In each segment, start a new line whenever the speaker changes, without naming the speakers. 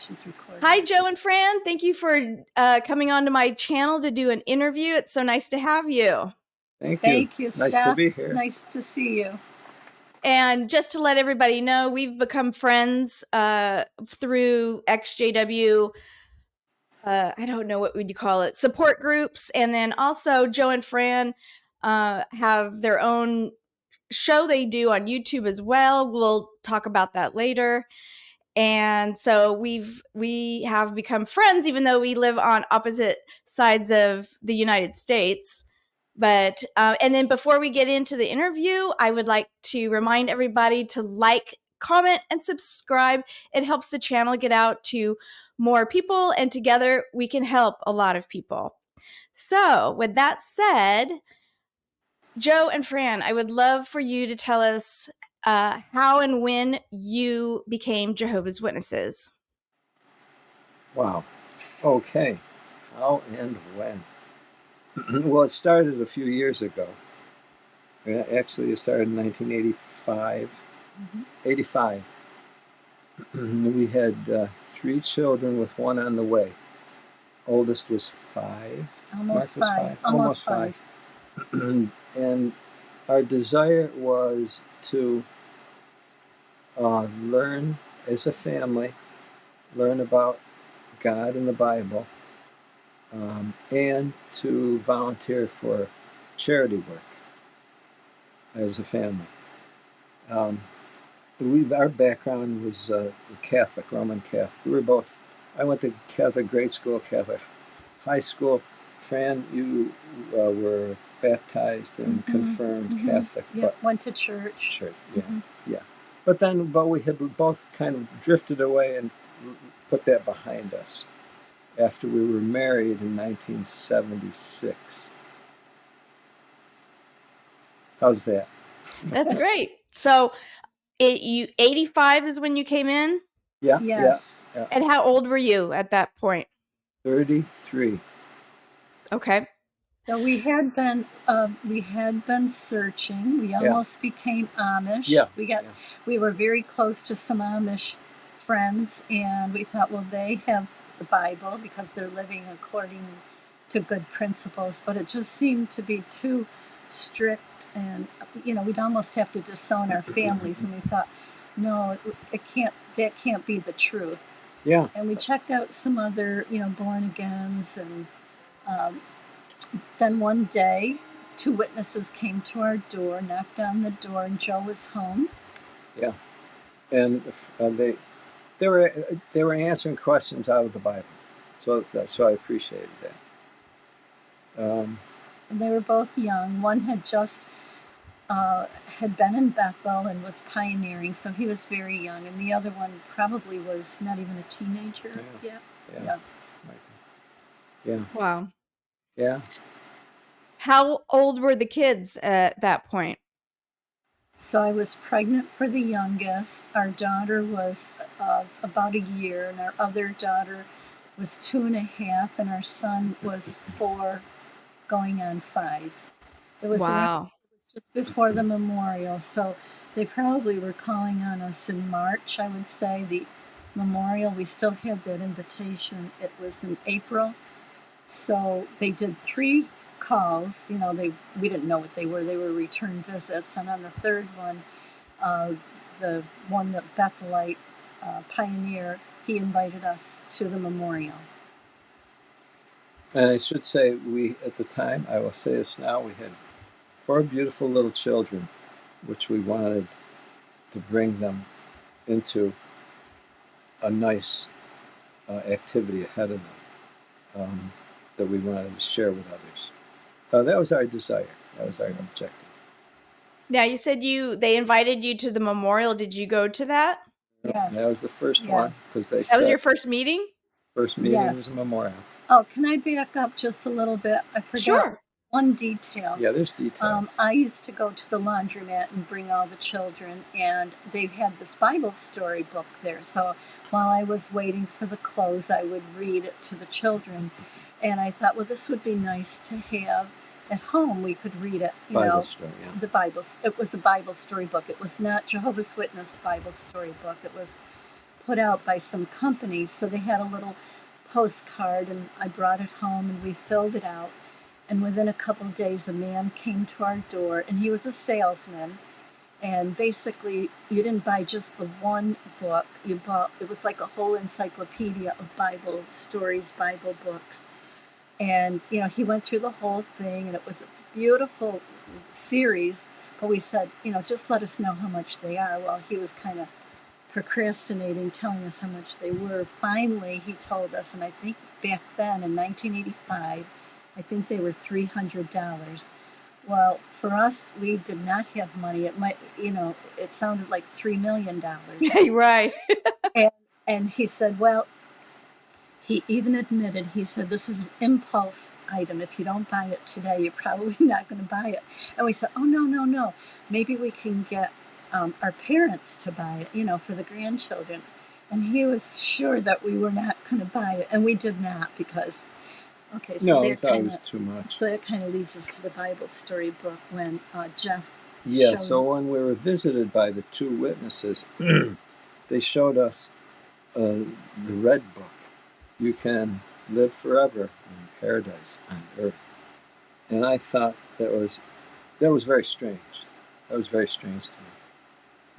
she's recording.
Hi, Joe and Fran. Thank you for coming onto my channel to do an interview. It's so nice to have you.
Thank
you,
Stef. Nice to be here.
Nice to see you.
And just to let everybody know, we've become friends through XJW. I don't know what would you call it, support groups. And then also Joe and Fran have their own show they do on YouTube as well. We'll talk about that later. And so we have become friends, even though we live on opposite sides of the United States. But and then before we get into the interview, I would like to remind everybody to like, comment, and subscribe. It helps the channel get out to more people, and together we can help a lot of people. So with that said, Joe and Fran, I would love for you to tell us how and when you became Jehovah's Witnesses.
Wow. Okay. How and when? Well, it started a few years ago. Actually, it started in 1985. 85. We had 3 children with one on the way. Oldest was 5.
Almost
Mark was
5.
5. Almost 5. And our desire was to learn as a family, learn about God and the Bible, and to volunteer for charity work as a family. Our background was Catholic, Roman Catholic. I went to Catholic grade school, Catholic high school. Fran, you were baptized and confirmed Catholic.
Yeah, went to church.
Yeah. But we had both kind of drifted away and put that behind us after we were married in 1976. How's that?
That's great. So 85 is when you came in?
Yeah.
Yes.
Yeah.
And how old were you at that point?
33.
Okay.
So we had been searching. We almost became Amish.
Yeah.
We were very close to some Amish friends, and we thought, well, they have the Bible because they're living according to good principles, but it just seemed to be too strict, and we'd almost have to disown our families, and we thought, no, that can't be the truth.
Yeah.
And we checked out some other born agains, and then one day 2 witnesses came to our door, knocked on the door, and Joe was home.
Yeah. And they were answering questions out of the Bible, so I appreciated that.
And they were both young. One had just had been in Bethel and was pioneering, so he was very young, and the other one probably was not even a teenager yet.
Yeah.
Wow.
Yeah.
How old were the kids at that point?
So I was pregnant for the youngest. Our daughter was about a year, and our other daughter was 2.5, and our son was 4, going on 5. It was just before the memorial, so they probably were calling on us in March, I would say. The memorial, we still had that invitation. It was in April, so they did 3 calls. We didn't know what they were. They were return visits, and on the third one, the one that Bethelite pioneer, he invited us to the memorial.
And I should say, at the time, I will say this now, we had 4 beautiful little children, which we wanted to bring them into a nice activity ahead of them that we wanted to share with others. That was our desire. That was our objective.
Now, you said they invited you to the memorial. Did you go to that?
Yes.
That was the first one, because they
said... That was your first meeting?
First meeting was a memorial.
Oh, can I back up just a little bit? I forgot one detail.
Yeah, there's details.
I used to go to the laundromat and bring all the children, and they had this Bible story book there. So while I was waiting for the close, I would read it to the children. And I thought, well, this would be nice to have at home. We could read it,
Story, yeah.
The Bible. It was a Bible story book. It was not Jehovah's Witness Bible story book. It was put out by some company. So they had a little postcard, and I brought it home and we filled it out. And within a couple of days, a man came to our door, and he was a salesman. And basically, you didn't buy just the one book. You bought, it was like a whole encyclopedia of Bible stories, Bible books. And, you know, he went through the whole thing, and it was a beautiful series. But we said, you know, just let us know how much they are. Well, he was kind of procrastinating, telling us how much they were. Finally, he told us, and I think back then in 1985, I think they were $300. Well, for us, we did not have money. It might, you know, it sounded like $3 million.
Right.
And he said, well, he even admitted, he said, this is an impulse item. If you don't buy it today, you're probably not going to buy it. And we said, oh, no. Maybe we can get our parents to buy it, you know, for the grandchildren. And he was sure that we were not going to buy it. And we did not, because, okay, so
No, I thought it was too much.
So that kind of leads us to the Bible story book when Jeff
Yeah, so when we were visited by the two witnesses, they showed us the red book. You can live forever in paradise on earth. And I thought that was very strange. That was very strange to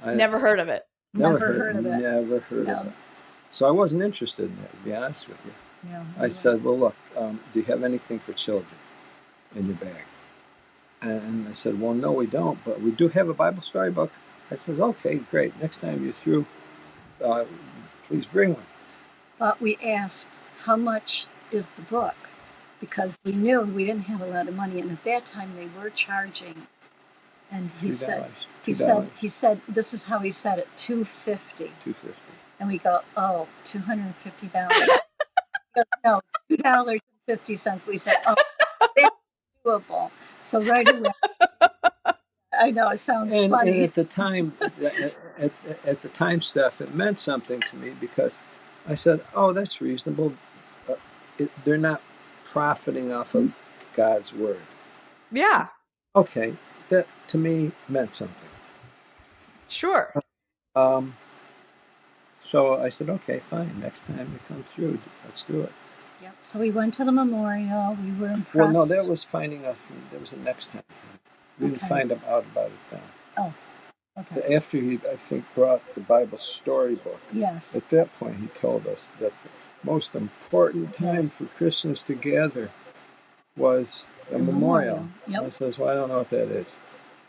me.
Never heard of it.
Never heard of it.
Never heard of it. So I wasn't interested in it, to be honest with you.
Yeah,
I said, well, look, do you have anything for children in your bag? And I said, well, no, we don't, but we do have a Bible story book. I said, okay, great. Next time you're through, please bring one.
But we asked, how much is the book? Because we knew we didn't have a lot of money, and at that time they were charging. And he said, this is how he said it, $250.
$250.
And we go, oh, $250. He goes, no, $2.50. We said, oh, that's doable. So right away, I know it sounds funny.
And at the time, Stef, it meant something to me, because I said, oh, that's reasonable. They're not profiting off of God's word.
Yeah.
Okay, that to me meant something.
Sure.
So I said, okay, fine. Next time we come through, let's do it.
Yep. So we went to the memorial. We were impressed.
Well, no, that was finding out. That was the next time. We didn't find out about it then.
Oh, okay.
After he, I think, brought the Bible storybook.
Yes.
At that point, he told us that the most important time for Christians to gather was the memorial.
Yep.
I says, well, I don't know what that is.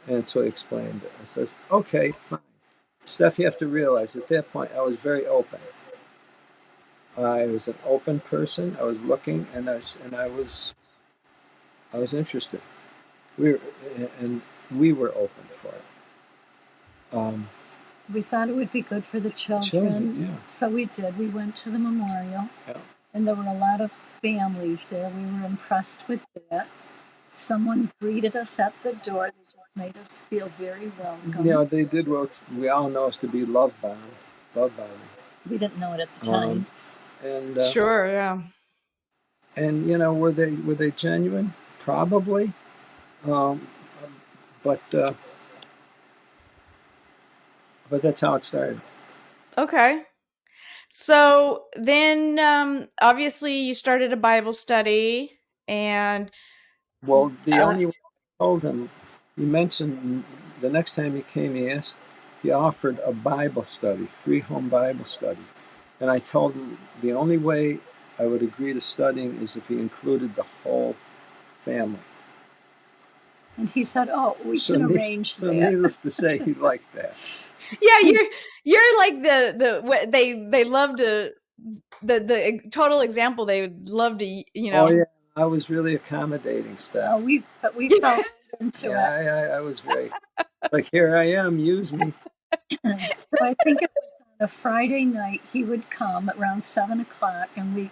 And so he explained it. I says, okay, fine. Steph, you have to realize, at that point, I was very open. I was an open person. I was looking, and I was interested. We were open for it.
We thought it would be good for the children.
Yeah.
So we did. We went to the memorial.
Yeah.
And there were a lot of families there. We were impressed with that. Someone greeted us at the door. They just made us feel very welcome.
Yeah, they did what we all know is to be love-bound.
We didn't know it at the time.
And
sure, yeah.
And you know, were they genuine? Probably. But that's how it started.
Okay. So then, obviously, you started a Bible study, and
well, the only way I told him, you mentioned the next time he came, he offered a Bible study, free home Bible study, and I told him the only way I would agree to studying is if he included the whole family. And
he said, "Oh, we can arrange that."
So needless to say, he liked that.
Yeah, you're like they love to the total example. They would love to, you know.
Oh yeah, I was really accommodating, Steph.
Oh, we fell into it.
I was very like, here I am, use me.
So I think it was on a Friday night. He would come around 7:00, and we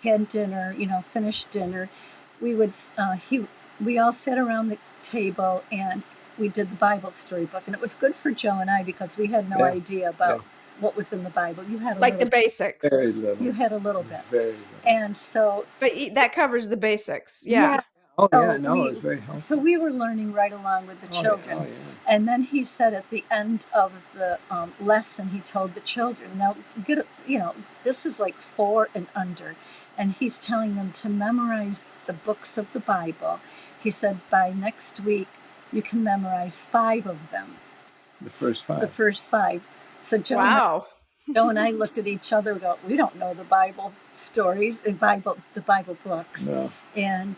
had dinner. You know, finished dinner. We would we all sat around the table and we did the Bible storybook, and it was good for Joe and I because we had no idea about what was in the Bible. You had
the basics.
Very little.
You had a little bit.
Very little.
And so,
but that covers the basics. Yeah.
Oh
So
yeah, no, it was very helpful.
so we were learning right along with the
Oh,
children.
yeah, oh, yeah.
And then he said at the end of the lesson, he told the children, now, this is like 4 and under. And he's telling them to memorize the books of the Bible. He said, by next week, you can memorize 5 of them.
The first 5.
The first 5. So
Wow.
Joe and I looked at each other and go, we don't know the Bible stories, the Bible books.
No.
And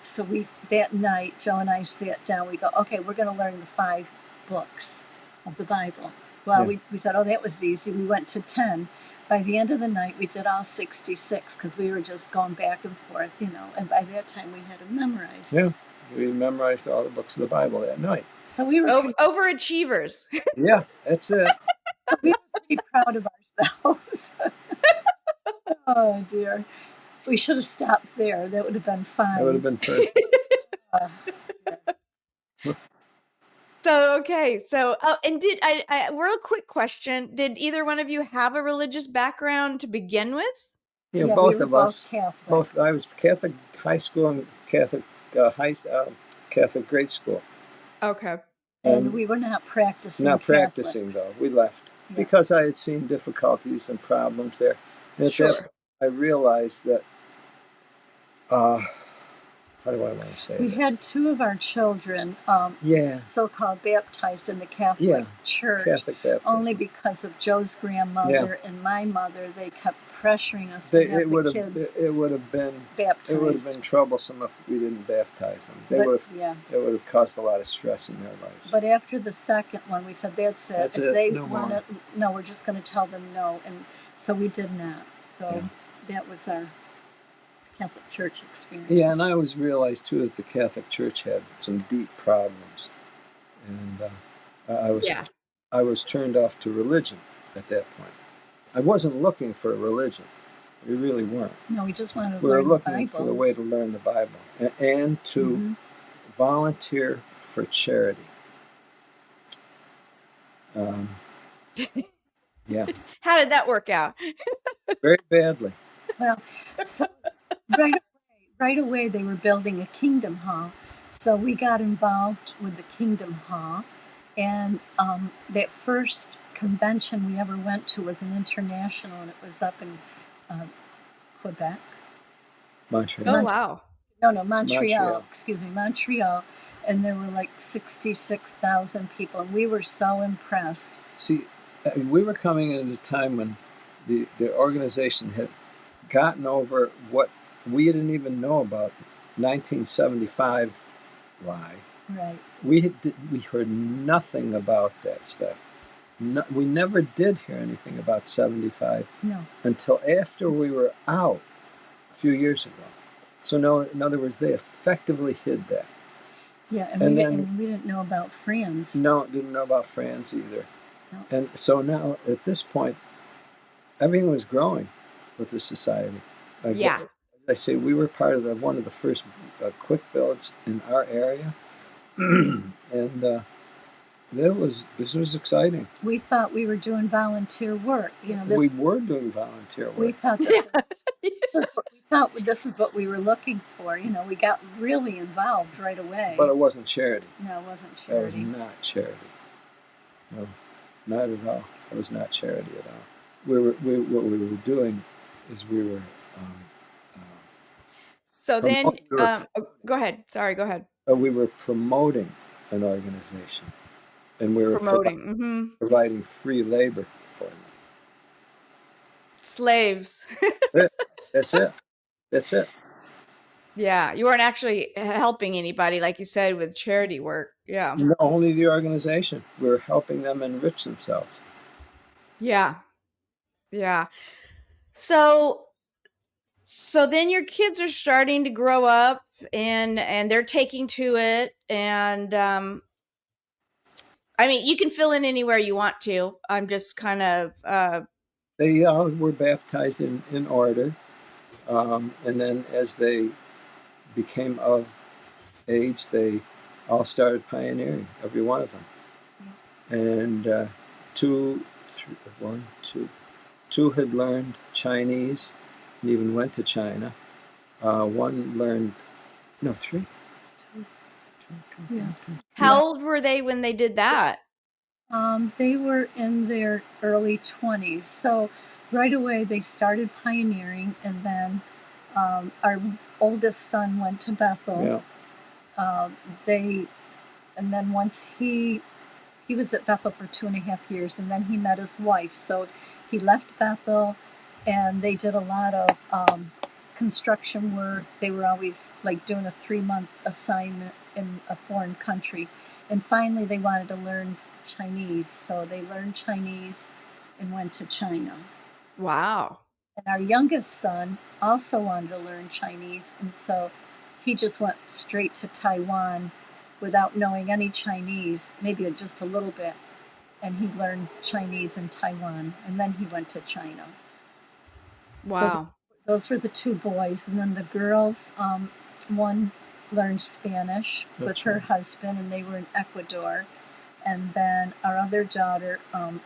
so that night, Joe and I sat down, we go, okay, we're going to learn the 5 books of the Bible. Well,
Yeah.
we said, oh, that was easy. We went to 10. By the end of the night, we did all 66 because we were just going back and forth, and by that time we had them memorized.
Yeah, we memorized all the books of the Bible that night.
So we were
overachievers.
Yeah, that's it.
we were pretty proud of ourselves. Oh, dear. We should have stopped there. That would have been fine.
That would have been perfect.
So, okay. So, and did I real quick question, did either one of you have a religious background to begin with?
Yeah,
Yeah,
both
we were
of us.
Catholic.
Both. I was Catholic high school and Catholic Catholic grade school.
Okay.
And we were not practicing.
Not
Catholics.
practicing though. We left
Yeah.
because I had seen difficulties and problems there. And at
Sure.
that point, I realized that. How do I want to say
We
this?
had 2 of our children, so-called baptized in the Catholic Church.
Catholic baptism.
Only because of Joe's grandmother and my mother, they kept pressuring us to have the kids
it would have been
baptized.
It would have been troublesome if we didn't baptize them. It would have caused a lot of stress in their lives.
But after the second one, we said, that's it.
That's
if
it.
they
No
want
more.
no, we're just going to tell them no. And so we did not. So that was our Catholic Church experience.
Yeah, and I always realized too that the Catholic Church had some deep problems, and I was turned off to religion at that point. I wasn't looking for a religion. We really weren't.
No, we just wanted to
We were
learn
looking
the Bible.
for the way to learn the Bible and to volunteer for charity. Yeah.
How did that work out?
Very badly.
Well, so right away they were building a Kingdom Hall. So we got involved with the Kingdom Hall. And that first convention we ever went to was an international, and it was up in Quebec.
Montreal.
Oh, wow.
No, Montreal. Excuse me, Montreal. And there were like 66,000 people, and we were so impressed.
See, we were coming at a time when the organization had gotten over what we didn't even know about 1975 lie.
Right.
We heard nothing about that stuff. We never did hear anything about 75 until after we were out a few years ago. So no, in other words, they effectively hid that.
Yeah, and we didn't know about Franz.
No, didn't know about Franz either.
No.
And so now, at this point, everything was growing with the society. As I say, we were part of one of the first quick builds in our area, and this was exciting.
We thought we were doing volunteer work.
We were doing volunteer work.
We thought this is what we were looking for. We got really involved right away.
But it wasn't charity.
No, it wasn't charity.
That was not charity. No, not at all. It was not charity at all. What we were doing is we were.
So then, go ahead. Sorry, go ahead.
We were promoting an organization, and we were providing free labor for them.
Slaves.
That's it. That's it.
Yeah, you weren't actually helping anybody, like you said, with charity work. Yeah.
No, only the organization. We were helping them enrich themselves.
Yeah. Yeah. So then your kids are starting to grow up and they're taking to it. And I mean, you can fill in anywhere you want to. I'm just kind of
they were baptized in order. And then as they became of age, they all started pioneering, every one of them. And two had learned Chinese and even went to China. One learned No, three.
Two.
Two.
Yeah.
How old were they when they did that?
They were in their early 20s. So right away they started pioneering, and then our oldest son went to Bethel.
Yeah.
They and then once he was at Bethel for 2.5 years, and then he met his wife. So he left Bethel, and they did a lot of construction work. They were always like doing a 3-month assignment in a foreign country. And finally, they wanted to learn Chinese. So they learned Chinese and went to China.
Wow.
And our youngest son also wanted to learn Chinese. And so he just went straight to Taiwan without knowing any Chinese, maybe just a little bit. And he learned Chinese in Taiwan. And then he went to China. So
Wow.
those were the two boys. And then the girls, one learned Spanish with her husband, and they were in Ecuador. And then our other daughter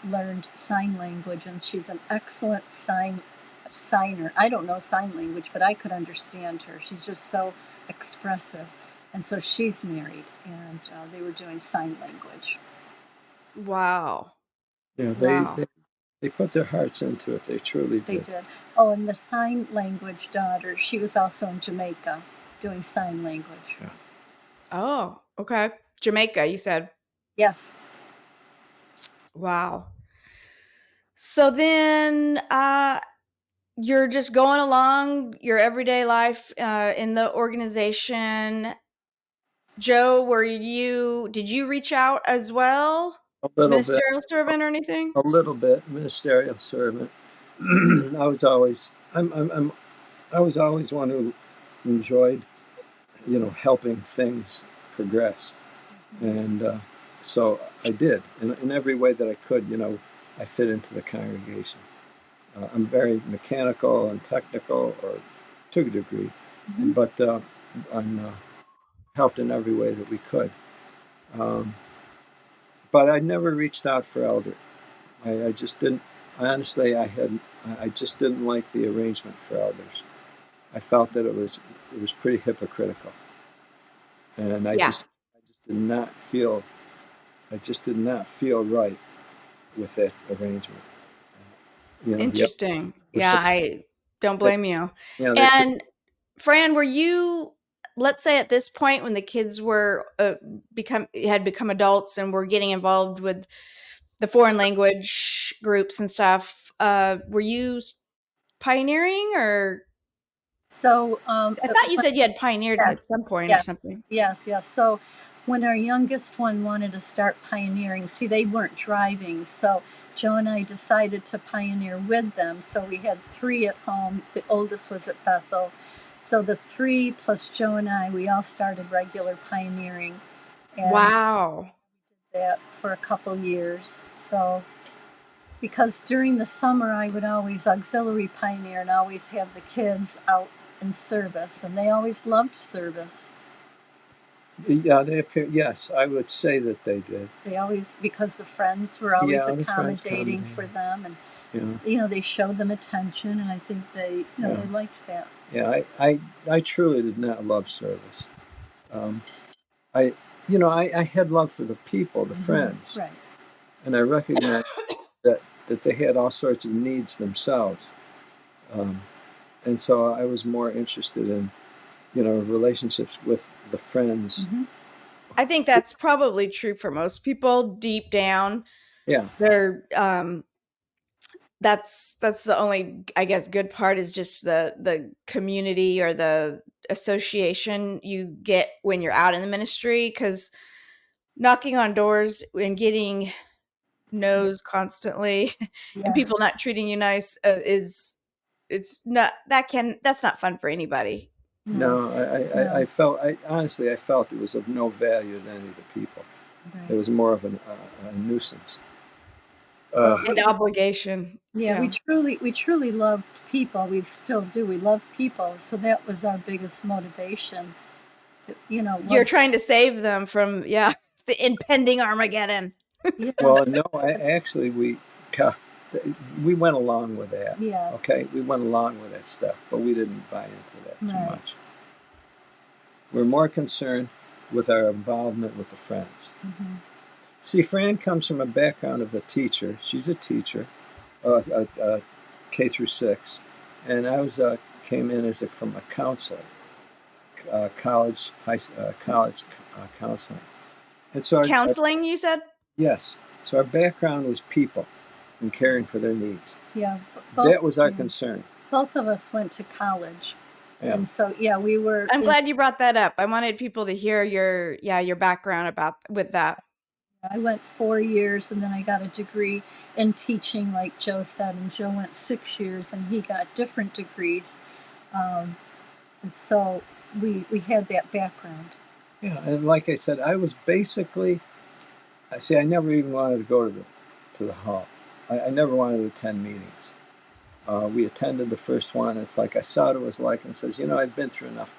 learned sign language, and she's an excellent signer. I don't know sign language, but I could understand her. She's just so expressive. And so she's married, and they were doing sign language.
Wow.
Yeah,
Wow.
they put their hearts into it. They truly
They
did.
did. Oh, and the sign language daughter, she was also in Jamaica doing sign language.
Yeah.
Oh, okay. Jamaica, you said.
Yes.
Wow. So then you're just going along your everyday life in the organization. Joe, did you reach out as well?
A little bit.
Ministerial servant or anything?
A little bit ministerial servant. I was always I was always one who enjoyed, helping things progress, and so I did in every way that I could. I fit into the congregation. I'm very mechanical and technical, or to a degree, but I'm helped in every way that we could. But I never reached out for elder. I just didn't. Honestly, I just didn't like the arrangement for elders. I felt that it was pretty hypocritical, and
Yeah.
I just did not feel right with that arrangement.
Interesting.
We're
Yeah,
so,
I don't
they,
blame you.
they put,
And Fran, were you, let's say at this point when the kids were had become adults and were getting involved with the foreign language groups and stuff, were you pioneering, or
So
I thought you said you had pioneered
yes,
at some point or
yes,
something.
yes. So when our youngest one wanted to start pioneering, see, they weren't driving. So Joe and I decided to pioneer with them. So we had 3 at home. The oldest was at Bethel. So the 3 plus Joe and I, we all started regular pioneering. And
Wow.
that for a couple years. So because during the summer I would always auxiliary pioneer and always have the kids out in service, and they always loved service.
Yeah, they appear. Yes, I would say that they did.
They always, because the friends were always
The friends
accommodating for them, and
Yeah,
they showed them attention, and I think they they liked that.
yeah. I truly did not love service. I I had love for the people, the friends,
Right.
and I recognized that they had all sorts of needs themselves, and so I was more interested in relationships with the friends.
I think that's probably true for most people deep down.
Yeah,
They're that's the only, I guess, good part is just the community or the association you get when you're out in the ministry, because knocking on doors and getting no's constantly and people not treating you nice it's not that's not fun for anybody.
no, I felt honestly I felt it was of no value to any of the people.
Right.
It was more of a nuisance.
An obligation.
Yeah, we truly loved people. We still do. We love people. So that was our biggest motivation.
You're trying to save them from the impending Armageddon.
Yeah.
Well, no, we went along with that.
Yeah.
Okay, we went along with that stuff, but we didn't buy into that too
Right.
much. We're more concerned with our involvement with the friends.
Mm-hmm.
See, Fran comes from a background of a teacher. She's a teacher, K through 6, and I was came in as from a counselor, college counseling. And so
Counseling, you said?
yes, so our background was people and caring for their needs.
Yeah.
That was our concern.
Both of us went to college.
Yeah.
And so, yeah, we were.
I'm glad you brought that up. I wanted people to hear your background with that.
I went 4 years and then I got a degree in teaching, like Joe said, and Joe went 6 years and he got different degrees. And so we had that background.
Yeah, and like I said, I was basically, I never even wanted to go to the hall. I never wanted to attend meetings. We attended the first one. It's like I saw what it was like and says, I've been through enough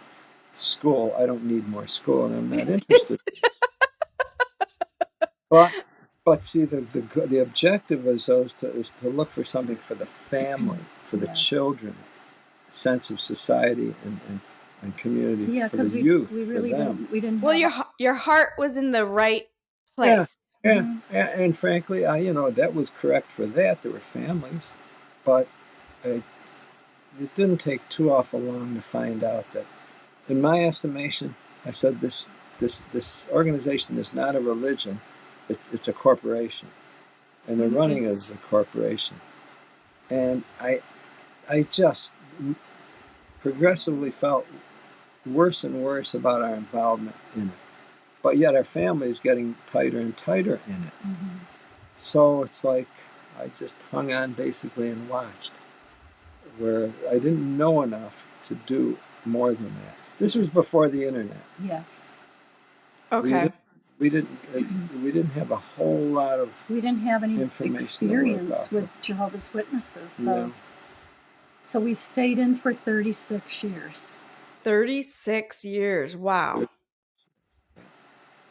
school. I don't need more school, and I'm not interested. But see, the objective is to look for something for the family, for the children, sense of society and community for the youth.
We really
for them.
didn't.
Well, your heart was in the right place.
Yeah, mm-hmm. And frankly, that was correct for that. There were families, but it didn't take too awful long to find out that, in my estimation, I said this organization is not a religion; it's a corporation, and they're running it as a corporation. And I just progressively felt worse and worse about our involvement in it. But yet our family is getting tighter and tighter in it.
Mm-hmm.
So it's like I just hung on basically and watched, where I didn't know enough to do more than that. This was before the internet.
Yes.
Okay.
We didn't have a whole lot of.
We didn't have any experience with Jehovah's Witnesses, so we stayed in for 36 years.
36 years. Wow.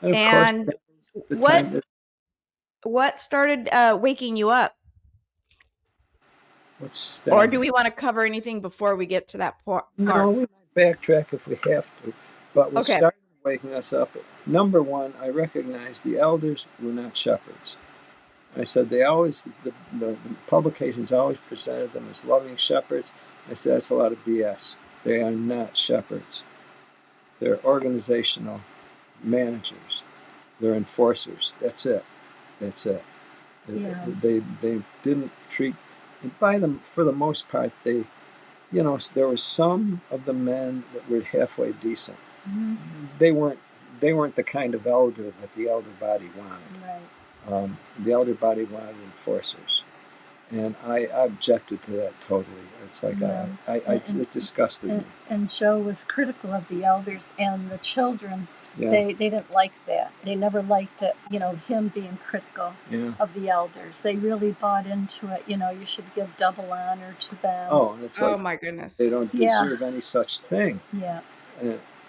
And of course,
what started waking you up?
Or
do we want to cover anything before we get to that part?
No, we might backtrack if we have to. But what started waking us up, number one, I recognized the elders were not shepherds. I said the publications always presented them as loving shepherds. I said that's a lot of BS. They are not shepherds. They're organizational managers. They're enforcers. That's it.
Yeah.
They didn't treat, by them for the most part. There were some of the men that were halfway decent.
Mm-hmm.
They weren't the kind of elder that the elder body wanted.
Right.
The elder body wanted enforcers, and I objected to that totally. It's like it disgusted me.
And Joe was critical of the elders and the children.
Yeah.
They didn't like that. They never liked it. Him being critical of the elders. They really bought into it. You should give double honor to them.
Oh, and it's like,
oh my goodness,
they don't deserve any such thing.
Yeah.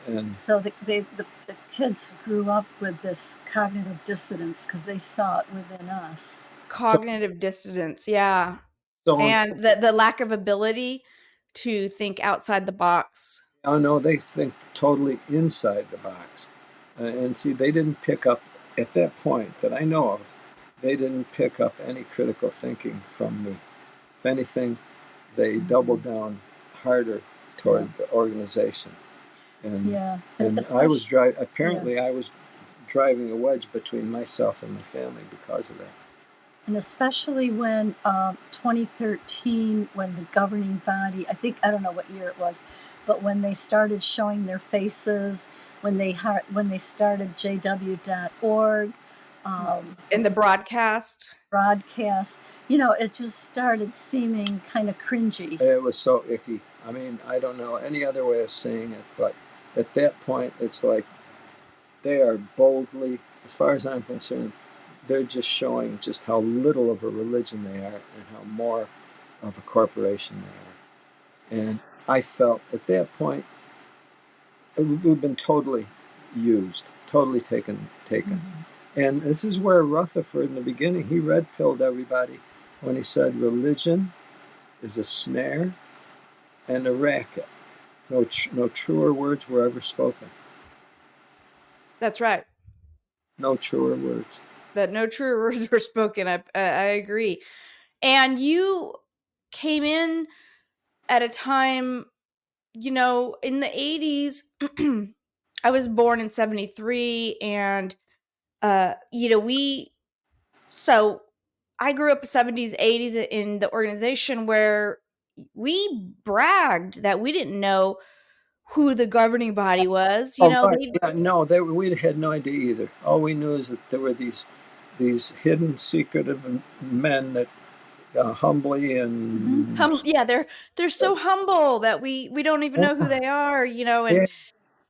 And
so the kids grew up with this cognitive dissonance because they saw it within us.
Cognitive dissonance, yeah. And the lack of ability to think outside the box.
Oh no, they think totally inside the box. And see, they didn't pick up, at that point that I know of, they didn't pick up any critical thinking from me. If anything, they doubled down harder toward the organization. And I was I was driving a wedge between myself and my family because of that.
And especially when 2013, when the governing body, I don't know what year it was, but when they started showing their faces, when they started jw.org.
In the broadcast,
it just started seeming kind of cringy.
It was so icky. I mean, I don't know any other way of saying it, but at that point, it's like they are boldly, as far as I'm concerned, they're just showing just how little of a religion they are and how more of a corporation they are. And I felt at that point, we've been totally used, totally taken. Mm-hmm. And this is where Rutherford, in the beginning, he red-pilled everybody when he said religion is a snare and a racket. No truer words were ever spoken.
That's right.
No truer words.
That no true words were spoken. I agree. And you came in at a time, in the 80s. I was born in 73, and so I grew up in 70s, 80s in the organization where we bragged that we didn't know who the governing body was.
Oh, right. Yeah, no, we had no idea either. All we knew is that there were these hidden, secretive men that humbly and
they're so humble that we don't even know who they are, and
yeah,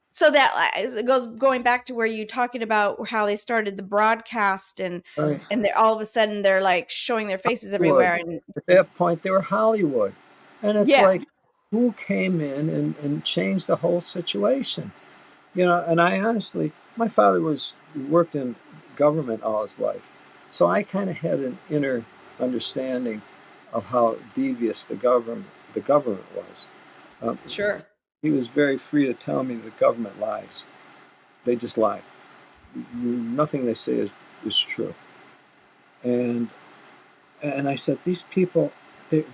so that it goes going back to where you talking about how they started the broadcast, and
right.
they're all of a sudden they're like showing their faces everywhere, and
At that point, they were Hollywood, and it's
yeah,
like, who came in and changed the whole situation? And I honestly, my father worked in government all his life, so I kind of had an inner understanding of how devious the government was.
sure,
He was very free to tell me the government lies. They just lie. Nothing they say is true. And I said, these people, they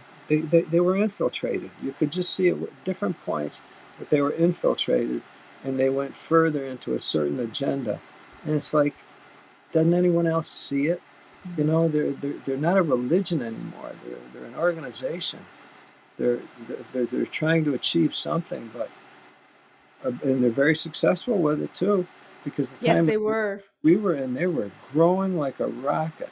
were infiltrated. You could just see it at different points that they were infiltrated, and they went further into a certain agenda. And it's like, doesn't anyone else see it? They're not a religion anymore. They're an organization. They're trying to achieve something, but and they're very successful with it too, because the
yes,
time
they were.
we were in, they were growing like a rocket.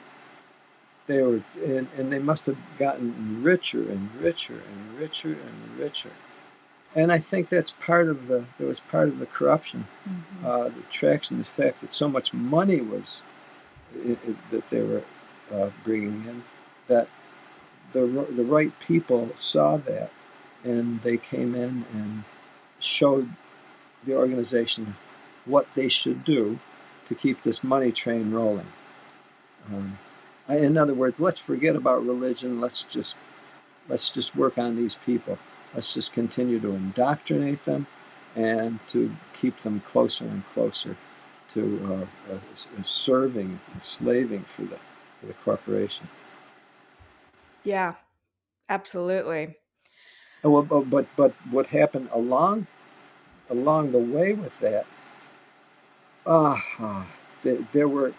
They were, and they must have gotten richer and richer and richer and richer. And I think that was part of the corruption, the attraction, the fact that so much money was that they were bringing in, that the right people saw that, and they came in and showed the organization what they should do to keep this money train rolling. In other words, let's forget about religion. Let's just work on these people. Let's just continue to indoctrinate them and to keep them closer and closer to serving and slaving for the corporation.
Yeah, absolutely.
But what happened along the way with that? There were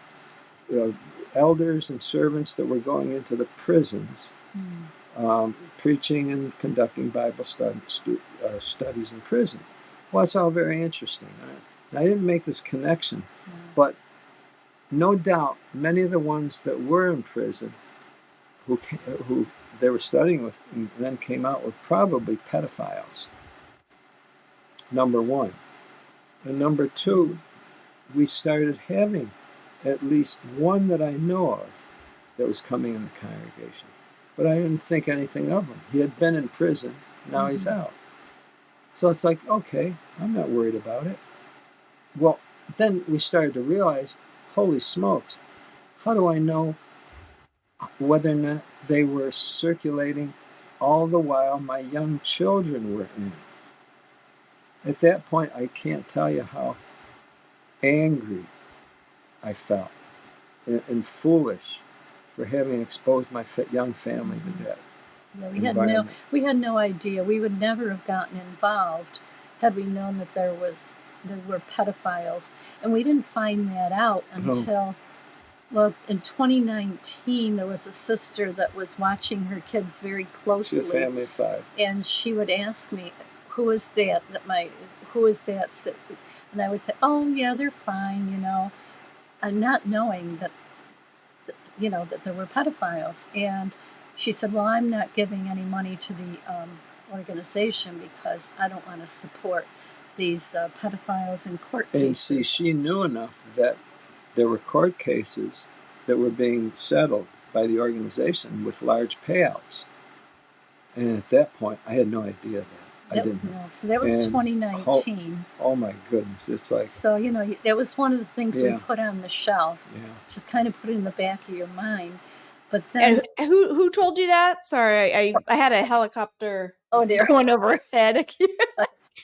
elders and servants that were going into the prisons, preaching and conducting Bible studies in prison. Well, it's all very interesting. I didn't make this connection, but no doubt many of the ones that were in prison, who they were studying with and then came out, were probably pedophiles. Number one. And number two, we started having at least one that I know of that was coming in the congregation. But I didn't think anything of him. He had been in prison, now he's out. So it's like, okay, I'm not worried about it. Well, then we started to realize, holy smokes, how do I know whether or not they were circulating all the while my young children were in? At that point, I can't tell you how angry I felt and foolish for having exposed my young family to that.
Yeah, we had no idea. We would never have gotten involved had we known that there were pedophiles, and we didn't find that out until, well, in 2019, there was a sister that was watching her kids very closely.
She's a family of 5,
and she would ask me, "Who is that? Who is that?" And I would say, "Oh, yeah, they're fine," and not knowing that there were pedophiles. And she said, "Well, I'm not giving any money to the organization because I don't want to support these pedophiles in court cases."
And see, she knew enough that there were court cases that were being settled by the organization with large payouts. And at that point, I had no idea that. I didn't know.
So that was 2019.
Oh my goodness. It's like...
So, that was one of the things we put on the shelf.
Yeah.
Just kind of put it in the back of your mind. But then...
And who told you that? Sorry, I had a helicopter
going
overhead.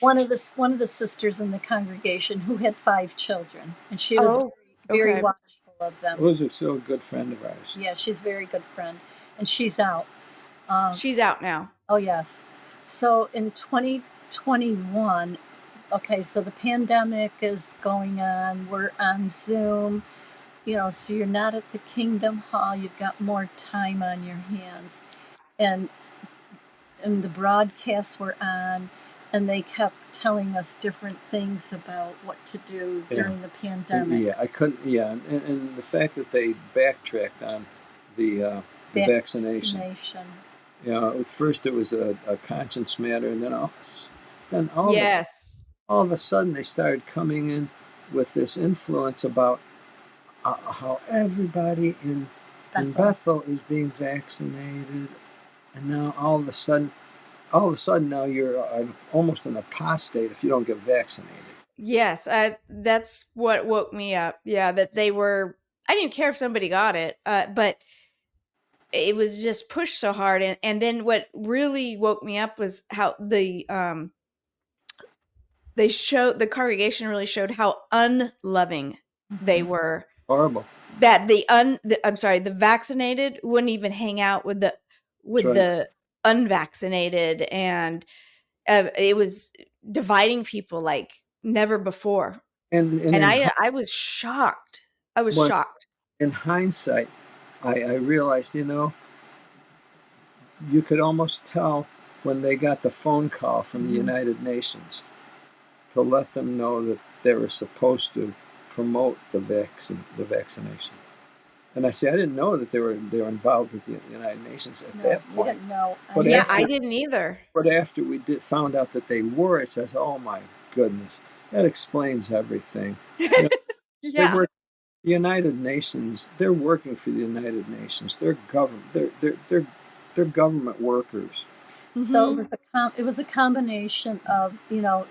one of the sisters in the congregation who had 5 children, and she was
Oh,
very
okay.
watchful of them.
Was it still a good friend of ours?
Yeah, she's a very good friend, and she's out.
She's out now.
Oh yes. So in 2021, okay, so the pandemic is going on. We're on Zoom, so you're not at the Kingdom Hall. You've got more time on your hands, and the broadcasts were on, and they kept telling us different things about what to do during the pandemic.
Yeah, I couldn't. Yeah, and the fact that they backtracked on the vaccination. At first it was a conscience matter, and then
Yes.
all of a sudden they started coming in with this influence about how everybody in Bethel is being vaccinated, and now all of a sudden now you're almost an apostate if you don't get vaccinated.
Yes, that's what woke me up. Yeah, that they were. I didn't care if somebody got it, but it was just pushed so hard. And then what really woke me up was how the congregation really showed how unloving they were.
Horrible.
That the vaccinated wouldn't even hang out with the unvaccinated, and it was dividing people like never before. And I was shocked. I was shocked.
In hindsight, I realized, you could almost tell when they got the phone call from the United Nations to let them know that they were supposed to promote the vaccination. And I didn't know that they were involved with the United Nations at that point.
We didn't know.
But
Yeah, I didn't either.
But after we found out that they were, it says, "Oh my goodness, that explains everything."
Yeah.
The United Nations. They're working for the United Nations. They're government. They're government workers.
So it was a combination of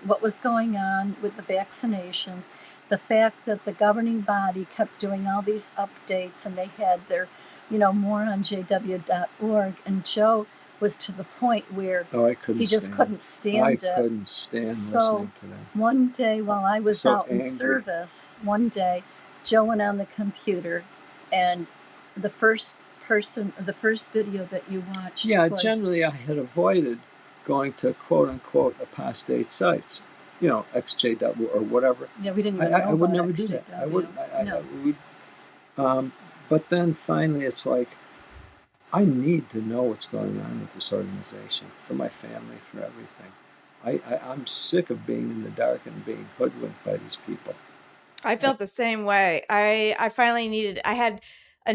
what was going on with the vaccinations, the fact that the governing body kept doing all these updates, and they had their more on jw.org, and Joe was to the point where he just couldn't stand it.
I couldn't stand listening to them.
One day while I was out in service, Joe went on the computer, and the first video that you watched.
Yeah, generally I had avoided going to quote unquote apostate sites, XJW or whatever.
Yeah, we didn't.
I would never do that. I wouldn't. But then finally, it's like I need to know what's going on with this organization for my family, for everything. I'm sick of being in the dark and being hoodwinked by these people.
I felt the same way. I finally I had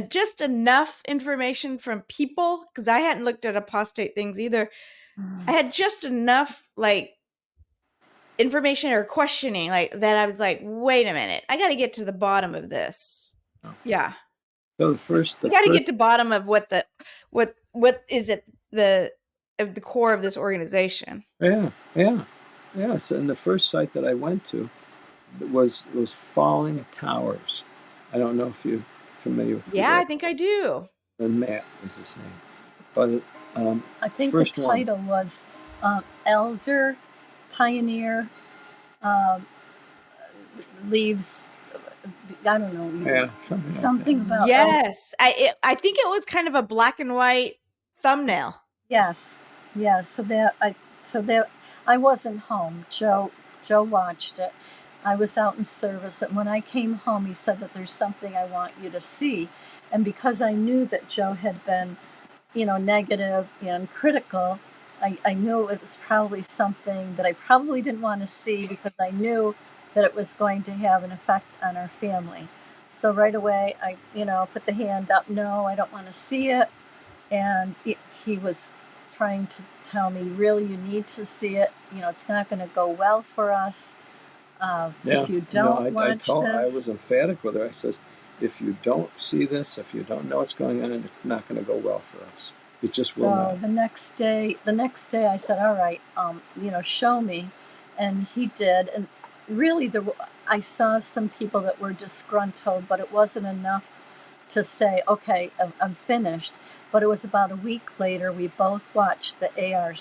just enough information from people, because I hadn't looked at apostate things either. I had just enough information or questioning that I was like, wait a minute, I got to get to the bottom of this. Yeah.
So
you got to get to the bottom of what is at the core of this organization.
Yeah. So, and the first site that I went to was Falling Towers. I don't know if you're familiar with.
Yeah, I think I do.
And Matt was his name, but
I think the title was Elder Pioneer leaves. I don't know.
Yeah,
something about.
Yes, I think it was kind of a black and white thumbnail.
Yes. So that I wasn't home. Joe watched it. I was out in service, and when I came home, he said that there's something I want you to see. And because I knew that Joe had been, negative and critical, I knew it was probably something that I probably didn't want to see, because I knew that it was going to have an effect on our family. So right away, I, put the hand up, no, I don't want to see it. And he was trying to tell me, really, you need to see it. It's not going to go well for us. If you don't watch this.
I was emphatic with her. I says, if you don't see this, if you don't know what's going on, it's not going to go well for us. It just will not. So
the next day I said, all right, show me. And he did. And really, I saw some people that were disgruntled, but it wasn't enough to say, okay, I'm finished. But it was about a week later, we both watched the ARC,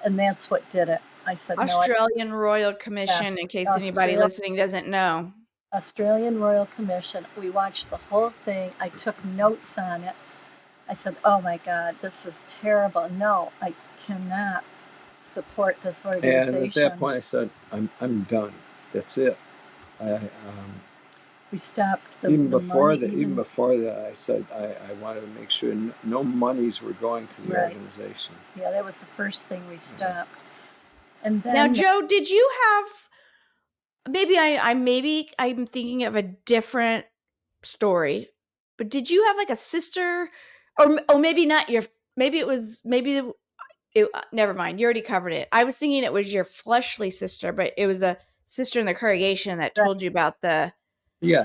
and that's what did it. I said, no,
Australian Royal Commission, in case anybody listening doesn't know.
Australian Royal Commission. We watched the whole thing. I took notes on it. I said, oh my God, this is terrible. No, I cannot support this organization.
And at that point I said, I'm done. That's it.
We stopped
even before that, I said I wanted to make sure no monies were going to the organization.
Yeah, that was the first thing we stopped. And then
now, Joe, did you have maybe I'm thinking of a different story, but did you have like a sister, or maybe not your? Never mind. You already covered it. I was thinking it was your fleshly sister, but it was a sister in the congregation that told you about the the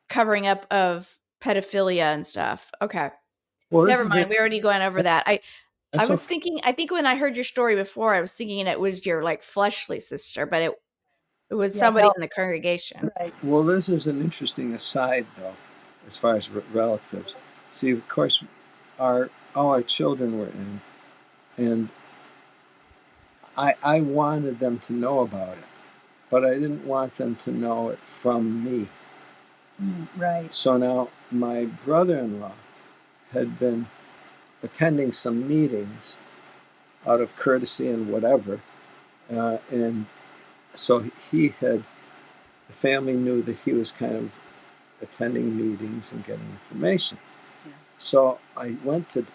covering up of pedophilia and stuff. Okay.
Well,
never mind. We already gone over that. I was thinking, I think when I heard your story before, I was thinking it was your like fleshly sister, but it was somebody in the congregation.
Right.
Well, this is an interesting aside, though, as far as relatives. See, of course, all our children were in, and I wanted them to know about it, but I didn't want them to know it from me.
Right.
So now my brother-in-law had been attending some meetings out of courtesy and whatever, and so the family knew that he was kind of attending meetings and getting information. Yeah. So I went to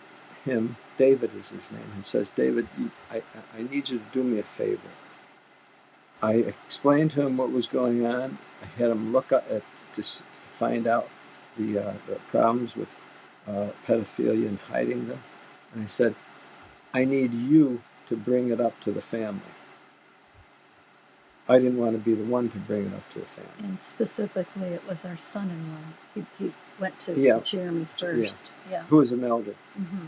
him, David is his name, and says, David, I need you to do me a favor. I explained to him what was going on. I had him look at to find out the problems with pedophilia and hiding them. And I said, I need you to bring it up to the family. I didn't want to be the one to bring it up to the family.
And specifically, it was our son-in-law. He went to Jeremy first. Yeah.
Who was an elder.
Mm-hmm.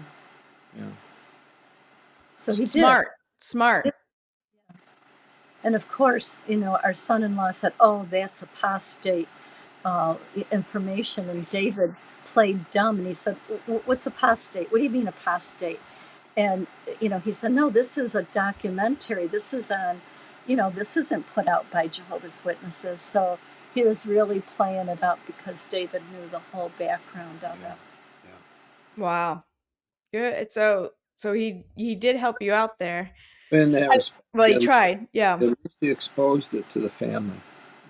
Yeah.
So he
Smart.
Yeah. And of course, our son-in-law said, oh, that's apostate information. And David played dumb and he said, what's apostate? What do you mean apostate? And, he said, no, this is a documentary. This is on, this isn't put out by Jehovah's Witnesses. So he was really playing it up because David knew the whole background of it.
Yeah.
Wow. Good. So he did help you out there.
In that respect,
he tried. Yeah.
At least he exposed it to the family.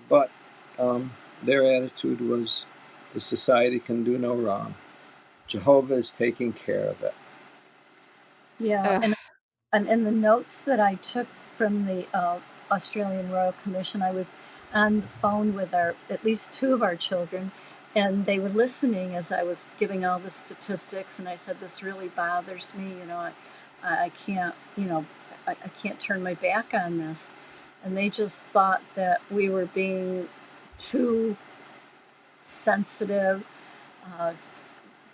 But their attitude was the society can do no wrong. Jehovah is taking care of it.
Yeah. And in the notes that I took from the Australian Royal Commission, I was on the phone with at least two of our children, and they were listening as I was giving all the statistics, and I said, this really bothers me, I can't, I can't turn my back on this. And they just thought that we were being too sensitive,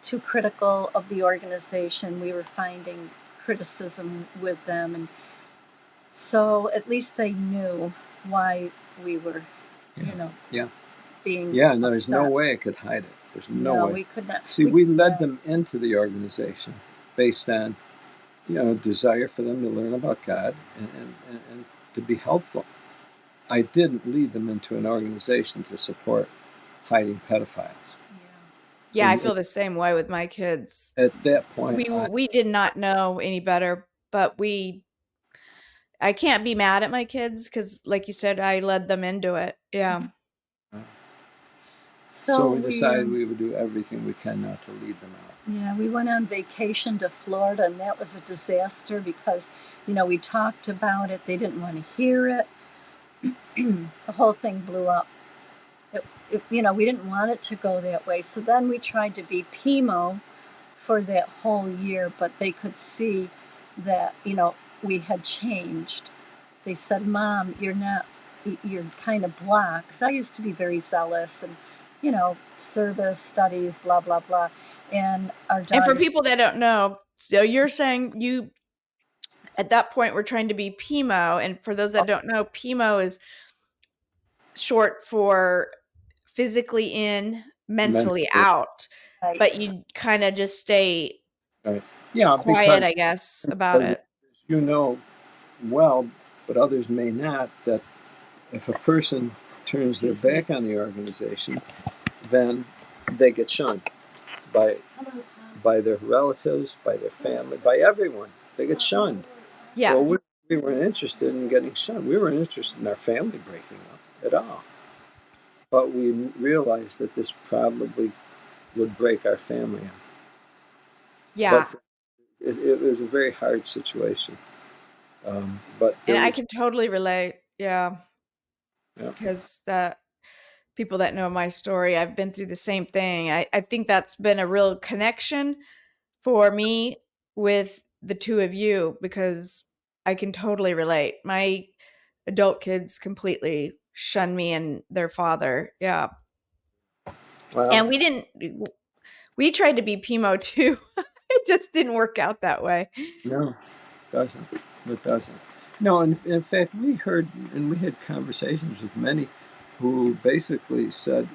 too critical of the organization. We were finding criticism with them, and so at least they knew why we were, being
and there's no way I could hide it. There's no way.
We could not.
See, we led them into the organization based on, desire for them to learn about God and to be helpful. I didn't lead them into an organization to support hiding pedophiles.
Yeah, I feel the same way with my kids.
At that point,
we did not know any better, but I can't be mad at my kids because, like you said, I led them into it. Yeah.
So we decided we would do everything we can not to lead them out.
Yeah, we went on vacation to Florida, and that was a disaster because, we talked about it. They didn't want to hear it. The whole thing blew up. We didn't want it to go that way. So then we tried to be PMO for that whole year, but they could see that, we had changed. They said, Mom, you're kind of blah. Because I used to be very zealous and, service, studies, blah, blah, blah. And our daughter...
And for people that don't know, so you're saying you, at that point, were trying to be PMO. And for those that don't know, PMO is short for physically in, mentally out.
Right.
But you kind of just stay...
Right. Yeah,
quiet,
because
I guess, about it.
you know well, but others may not, that if a person turns their
Excuse me.
back on the organization, then they get shunned by their relatives, by their family, by everyone. They get shunned.
Yeah.
Well, we weren't interested in getting shunned. We weren't interested in our family breaking up at all. But we realized that this probably would break our family up.
Yeah.
But it was a very hard situation. But
And
there
I
was,
can totally relate. Yeah.
yeah,
Because people that know my story, I've been through the same thing. I think that's been a real connection for me with the two of you because I can totally relate. My adult kids completely shun me and their father. Yeah.
well,
And we tried to be Pimo too. It just didn't work out that way.
no, it doesn't. It doesn't. No, in fact, we heard and we had conversations with many who basically said,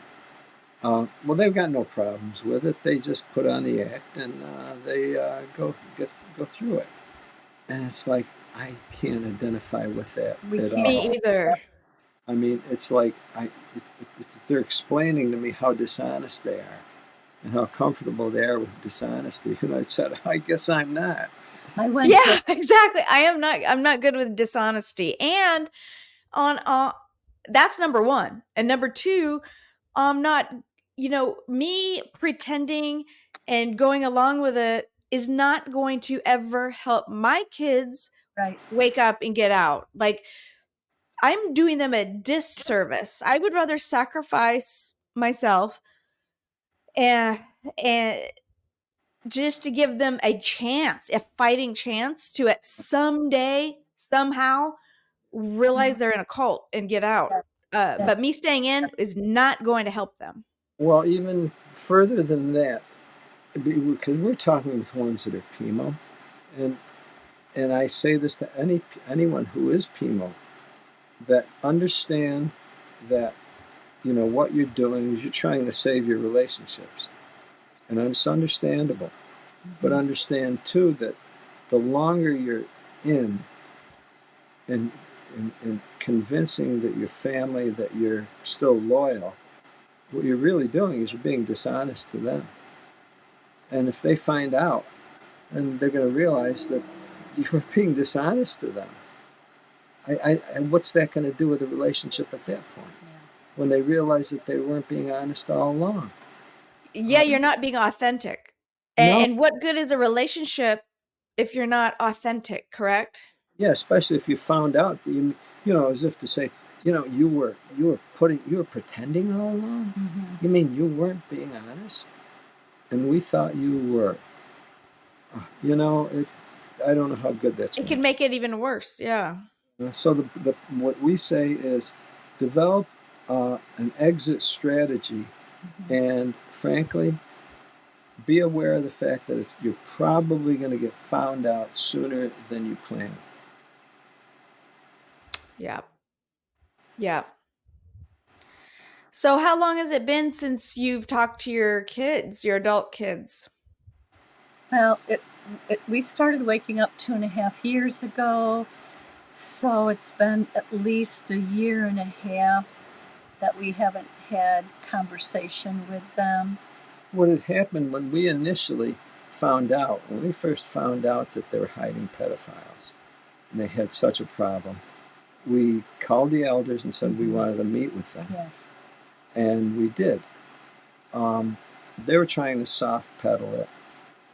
well, they've got no problems with it. They just put on the act and they go through it. And it's like I can't identify with that
We
at
can't.
all.
Me either.
I mean, it's like they're explaining to me how dishonest they are and how comfortable they are with dishonesty. And I said, I guess I'm not.
I went
Yeah,
to
exactly. I'm not good with dishonesty. And on that's number 1. And number 2, I'm not, me pretending and going along with it is not going to ever help my kids
right.
wake up and get out. Like I'm doing them a disservice. I would rather sacrifice myself and just to give them a chance, a fighting chance to at someday somehow realize they're in a cult and get out.
Yeah.
But me staying in is not going to help them.
Well, even further than that, because we're talking with ones that are PMO, and I say this to anyone who is PMO, that understand that what you're doing is you're trying to save your relationships, and it's understandable. But understand too that the longer you're in and convincing that your family that you're still loyal, what you're really doing is you're being dishonest to them. And if they find out, then they're going to realize that you were being dishonest to them. And what's that going to do with the relationship at that point?
Yeah.
When they realize that they weren't being honest all along.
Yeah, you're not being authentic.
No,
And what good is a relationship if you're not authentic, correct?
yeah, especially if you found out that as if to say, you were pretending all along.
Mm-hmm.
You mean you weren't being honest, and we thought you were. I don't know how good that's
It
going
can
to.
make it even worse. Yeah.
So what we say is develop an exit strategy, and frankly, be aware of the fact that you're probably going to get found out sooner than you plan.
Yeah. Yeah. So how long has it been since you've talked to your kids, your adult kids?
Well, we started waking up 2.5 years ago, so it's been at least a year and a half that we haven't had conversation with them.
What had happened when we first found out that they were hiding pedophiles and they had such a problem, we called the elders and said we wanted to meet with them.
Yes.
And we did. They were trying to soft pedal it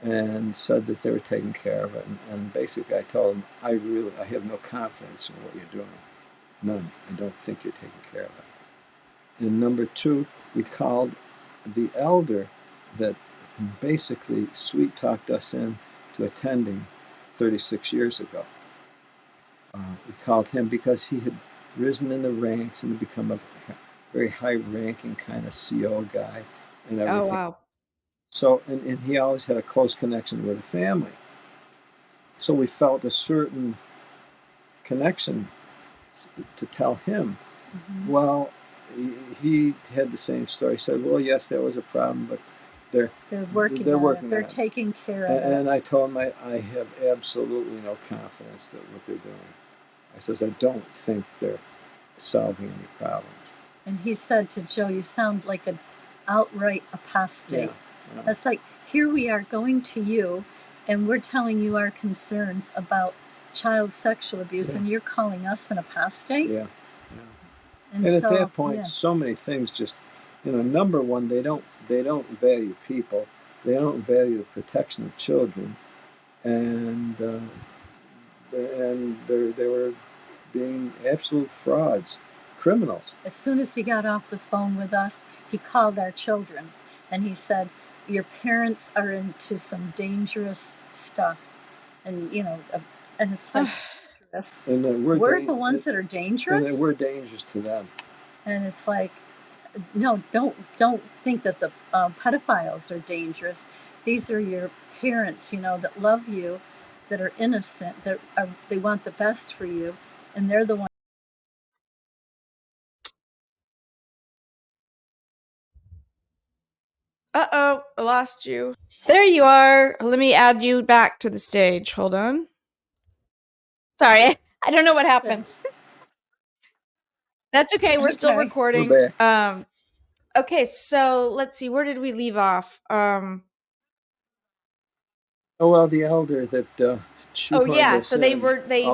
and said that they were taking care of it. And basically I told them, I have no confidence in what you're doing. None. I don't think you're taking care of it. And number 2, we called the elder that basically sweet talked us in to attending 36 years ago. We called him because he had risen in the ranks and become a very high-ranking kind of CO guy and
Oh,
everything.
wow.
So, and he always had a close connection with the family. So we felt a certain connection to tell him. Well, he had the same story. He said, well, yes, there was a problem, but
They're working
they're
on
working
it. They're
on it.
taking care of it.
And I told him I have absolutely no confidence that what they're doing. I says, I don't think they're solving any problems.
And he said to Joe, you sound like an outright apostate.
Yeah.
That's like, here we are going to you, and we're telling you our concerns about child sexual abuse, and you're calling us an apostate?
Yeah.
And
at
so,
that point, so many things just, number one, they don't value people. They don't value the protection of children, and they were being absolute frauds, criminals.
As soon as he got off the phone with us, he called our children, and he said, your parents are into some dangerous stuff. And, and it's like, dangerous.
And
we're the ones that are dangerous?
And we're dangerous to them.
And it's like, no, don't think that the pedophiles are dangerous. These are your parents, that love you, that are innocent, they want the best for you, and they're the ones.
Uh-oh, I lost you. There you are. Let me add you back to the stage. Hold on. Sorry, I don't know what happened. That's okay. We're still recording.
We're back.
Okay, so let's see. Where did we leave off?
Oh well, the elder that
oh yeah, so they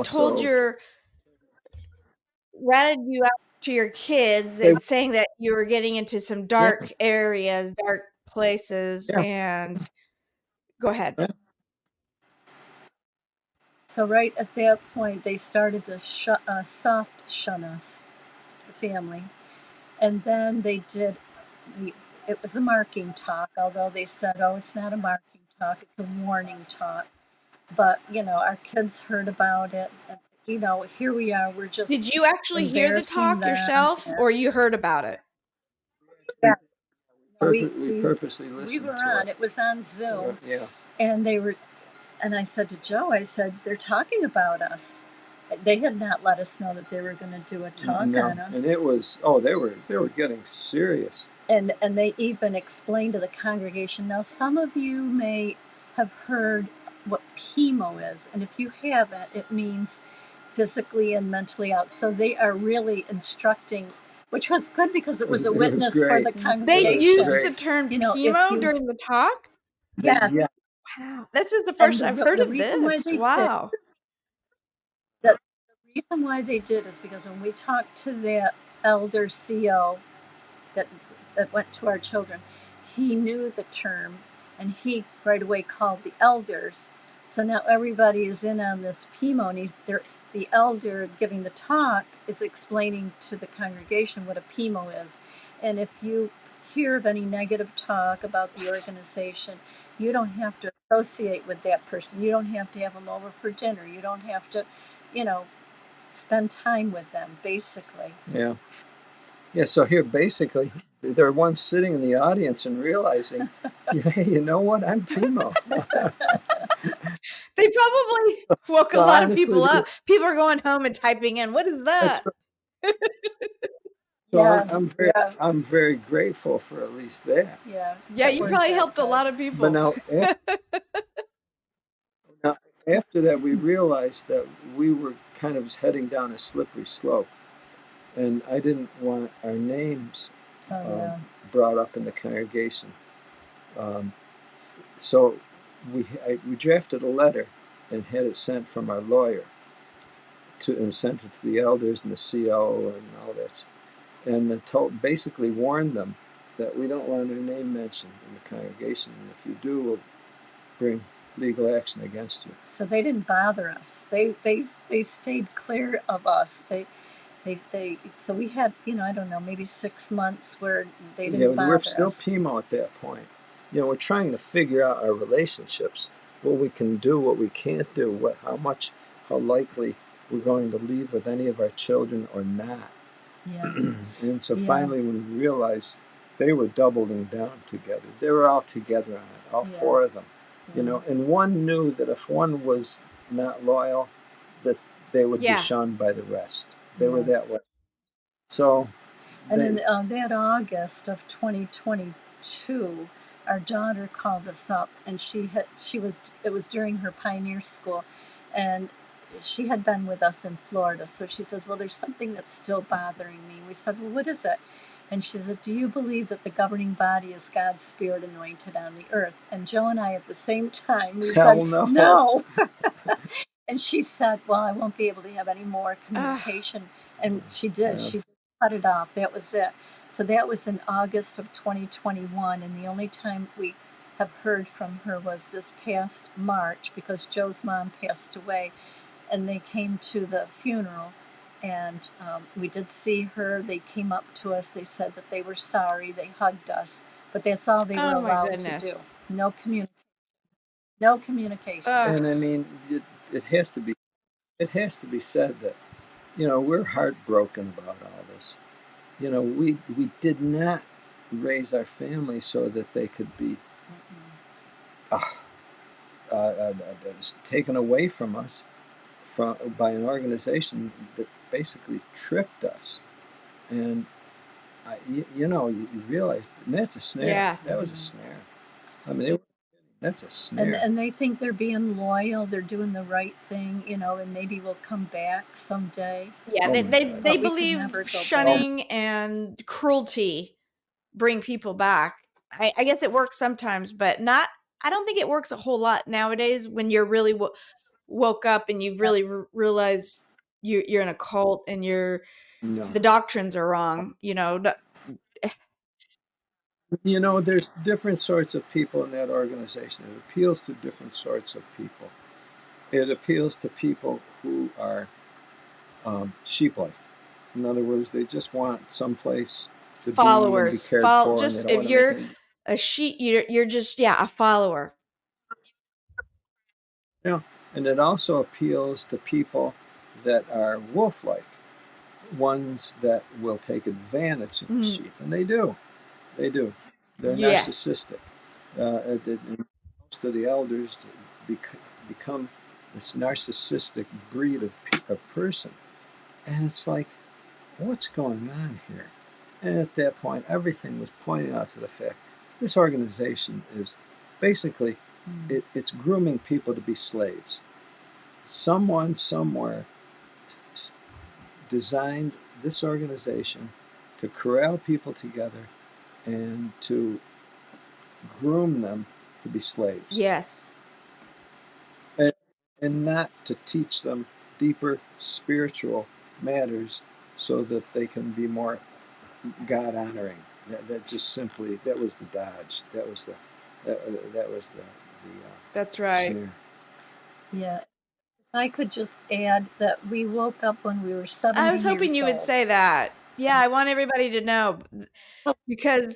told ratted you out to your kids. They were saying that you were getting into some dark areas, dark places, and go ahead.
Yeah.
So right at that point, they started to soft shun us, the family, and then they did. It was a marking talk, although they said, "Oh, it's not a marking talk; it's a warning talk." But our kids heard about it, and here we are. We're just.
Did you actually hear the talk yourself, or you heard about it?
Yeah,
we purposely listened.
We were on. It was on Zoom. Yeah, and they were. And I said to Joe, they're talking about us. They had not let us know that they were going to do a talk on us.
And it was, they were getting serious.
And they even explained to the congregation, now some of you may have heard what PEMO is, and if you haven't, it means physically and mentally out. So they are really instructing, which was good because it was a witness for the congregation.
They used the term PEMO during the talk?
Yes.
Yeah.
Wow. This is the first I've heard of this. Wow.
The reason why they did is because when we talked to the elder CO that went to our children, he knew the term, and he right away called the elders. So now everybody is in on this PEMO, and the elder giving the talk is explaining to the congregation what a PEMO is. And if you hear of any negative talk about the organization, you don't have to associate with that person. You don't have to have them over for dinner. You don't have to, spend time with them, basically. Yeah. Yeah, so here, basically, they're ones sitting in the audience and realizing, hey, you know what? I'm PEMO.
They probably woke a lot of people up. People are going home and typing in, what is that?
Right. So I'm very grateful for at least that.
Yeah, you probably helped a lot of people.
But now after that, we realized that we were kind of heading down a slippery slope. And I didn't want our names brought up in the congregation. So we drafted a letter and had it sent from our lawyer and sent it to the elders and the CO and all that. And basically warned them that we don't want our name mentioned in the congregation. And if you do, we'll bring legal action against you. So they didn't bother us. They stayed clear of us. So we had, I don't know, maybe 6 months where they didn't bother us. We're still PEMO at that point. We're trying to figure out our relationships, what we can do, what we can't do, how likely we're going to leave with any of our children or not. Yeah. And so finally, when we realized they were doubling down together, they were all together on it, all four of them. And one knew that if one was not loyal, that they would be shunned by the rest. They were that way. So, and in that August of 2022,
our daughter called us up, and it was during her pioneer school, and she had been with us in Florida. So she says, well, there's something that's still bothering me. We said, well, what is it? And she said, do you believe that the governing body is God's spirit anointed on the earth? And Joe and I at the same time, we
Hell
said,
no.
no. And she said, well, I won't be able to have any more communication. And she did.
Yes.
She cut it off. That was it. So that was in August of 2021. And the only time we have heard from her was this past March, because Joe's mom passed away. And they came to the funeral. And we did see her. They came up to us. They said that they were sorry. They hugged us. But that's all they were
Oh my
allowed to do.
goodness.
No communication. No communication.
And I mean, it has to be said that, you know, we're heartbroken about all this. You know, we did not raise our family so that they could be taken away from us by an organization that basically tricked us. And you know, you realize that's a snare.
Yes.
That was a snare. I mean, that's a snare.
And they think they're being loyal, they're doing the right thing, you know, and maybe we'll come back someday.
Yeah,
Oh my
they
God.
But we could
believe
never go
shunning and cruelty bring people back. I guess it works sometimes, but not. I don't think it works a whole lot nowadays when you're really woke up and you've really realized you're in a cult and
No.
the doctrines are wrong. You know,
You know, there's different sorts of people in that organization. It appeals to different sorts of people. It appeals to people who are sheep-like. In other words, they just want someplace to
followers.
be and be cared for.
Just
and they don't
if
want
you're
to make
a sheep, you're just a follower.
Yeah, and it also appeals to people that are wolf-like, ones that will take advantage of the sheep, and they do. They do. They're
Yes.
narcissistic. Most of the elders become this narcissistic breed of person, and it's like, what's going on here? And at that point, everything was pointing out to the fact this organization is basically it's grooming people to be slaves. Someone somewhere designed this organization to corral people together and to groom them to be slaves.
Yes.
And not to teach them deeper spiritual matters so that they can be more God honoring. That just simply, that was the dodge. That was the
That's right.
snare.
Yeah. I could just add that we woke up when we were 70
I was hoping you would say that. Yeah, I want everybody to know because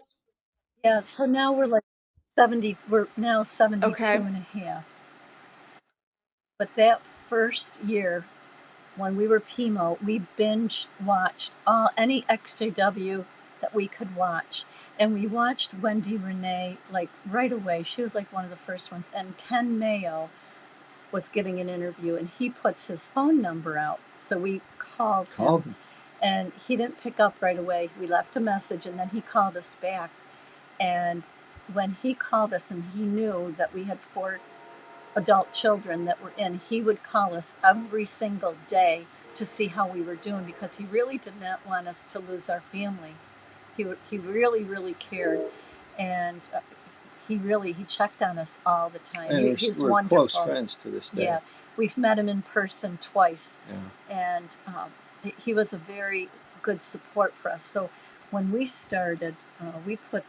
Yeah, so now we're like 70, we're now 72
okay.
and a half. But that first year, when we were Pimo, we binge watched any XJW that we could watch. And we watched Wendy Renee like right away. She was like one of the first ones. And Ken Mayo was giving an interview, and he puts his phone number out. So we called him. And he didn't pick up right away. We left a message, and then he called us back. And when he called us and he knew that we had 4 adult children that were in, he would call us every single day to see how we were doing, because he really did not want us to lose our family. He really, really cared. And he checked on us all the time.
And
He's
we're
wonderful.
close friends to this day.
Yeah, we've met him in person twice.
Yeah.
And he was a very good support for us. So when we started, we put,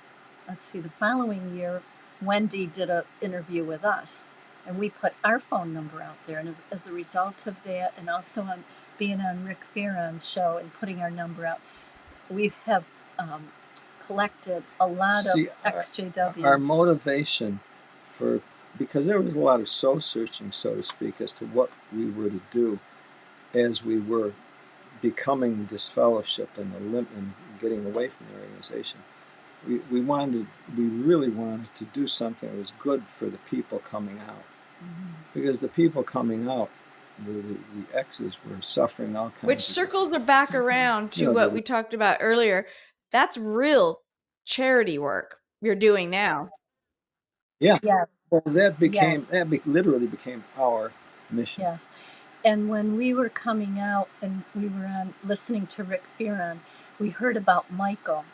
the following year, Wendy did an interview with us, and we put our phone number out there. And as a result of that, and also on being on Rick Farron's show and putting our number out, we have collected a lot of XJWs.
Our motivation because there was a lot of soul searching, so to speak, as to what we were to do as we were becoming disfellowshipped and getting away from the organization. We really wanted to do something that was good for the people coming out. Because the people coming out, the exes were suffering all kinds
Which circles are back around to what we talked about earlier. That's real charity work you're doing now.
Yeah.
Yes.
Well,
Yes.
literally became our mission.
Yes. And when we were coming out and we were listening to Rick Fearon, we heard about Michael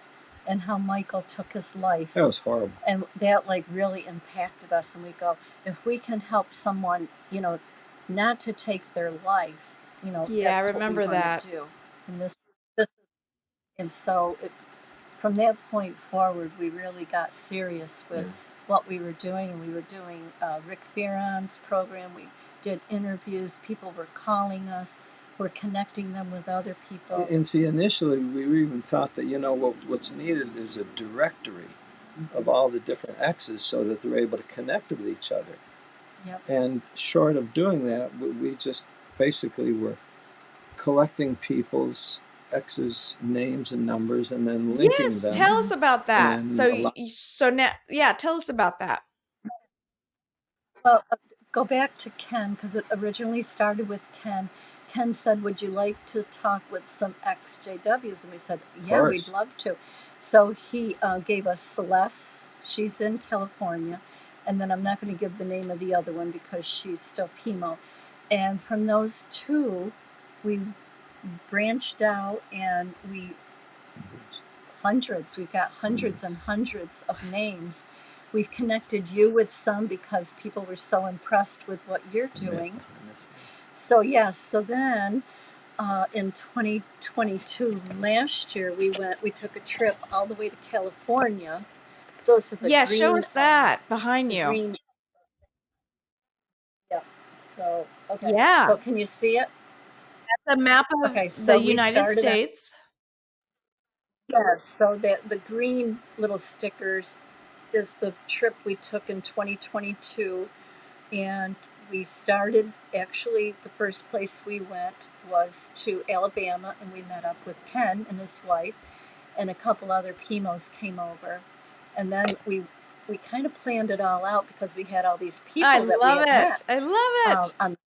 and how Michael took his life.
That was horrible.
And that like really impacted us. And we go, if we can help someone, not to take their life,
Yeah, I
that's what we
remember
want
that.
to do. And this, and so from that point forward, we really got serious with what we were doing. And we were doing Rick Fearon's program. We did interviews. People were calling us. We're connecting them with other people.
And see, initially, we even thought that, what's needed is a directory of all the different X's so that they're able to connect with each other.
Yep.
And short of doing that, we just basically were collecting people's X's names and numbers and then linking
Yes,
them.
tell us about that.
And
So now, yeah, tell us about that.
Well, go back to Ken, because it originally started with Ken. Ken said, would you like to talk with some XJWs? And we said, yeah, we'd love to. So he gave us Celeste. She's in California. And then I'm not going to give the name of the other one because she's still chemo. And from those two, we branched out and we've got hundreds and hundreds of names. We've connected you with some because people were so impressed with what you're doing. So yes, so then in 2022, last year, we took a trip all the way to California. Those are the green.
Show us that behind you.
Green. Yeah. So okay.
Yeah.
So can you see it?
That's a map of the United States.
Yeah. So the green little stickers is the trip we took in 2022, and we started, actually the first place we went was to Alabama, and we met up with Ken and his wife, and a couple other chemos came over, and then we kind of planned it all out because we had all these people
I
that
love
we had
it.
met.
I love it.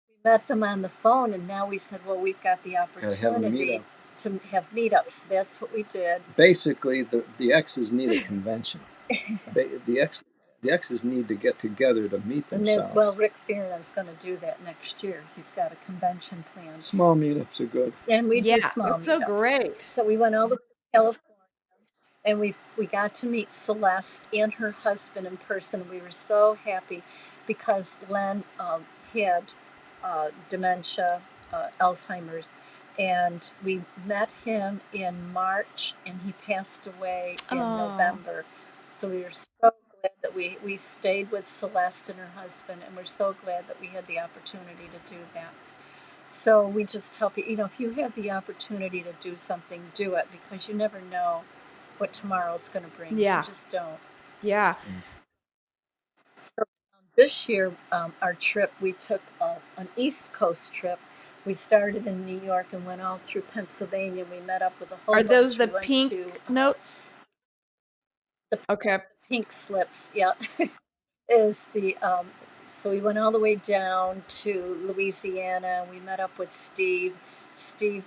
We met them on the phone, and now we said, well, we've got the opportunity to have meetups. That's what we did.
Basically, the X's need a convention. The X's need to get together to meet themselves.
Well, Rick Fearon is going to do that next year. He's got a convention planned.
Small meetups are good.
And we do small meetups.
So great.
So we went all the way to California, and we got to meet Celeste and her husband in person. We were so happy because Len had dementia, Alzheimer's, and we met him in March, and he passed away in November. So we were so glad that we stayed with Celeste and her husband, and we're so glad that we had the opportunity to do that. So we just tell people, if you have the opportunity to do something, do it, because you never know what tomorrow's going to bring.
Yeah.
You just don't.
Yeah.
So this year, our trip, we took an East Coast trip. We started in New York and went all through Pennsylvania. We met up with a whole bunch.
Are those the pink notes?
The pink slips, yeah. Is the so we went all the way down to Louisiana. We met up with Steve. Steve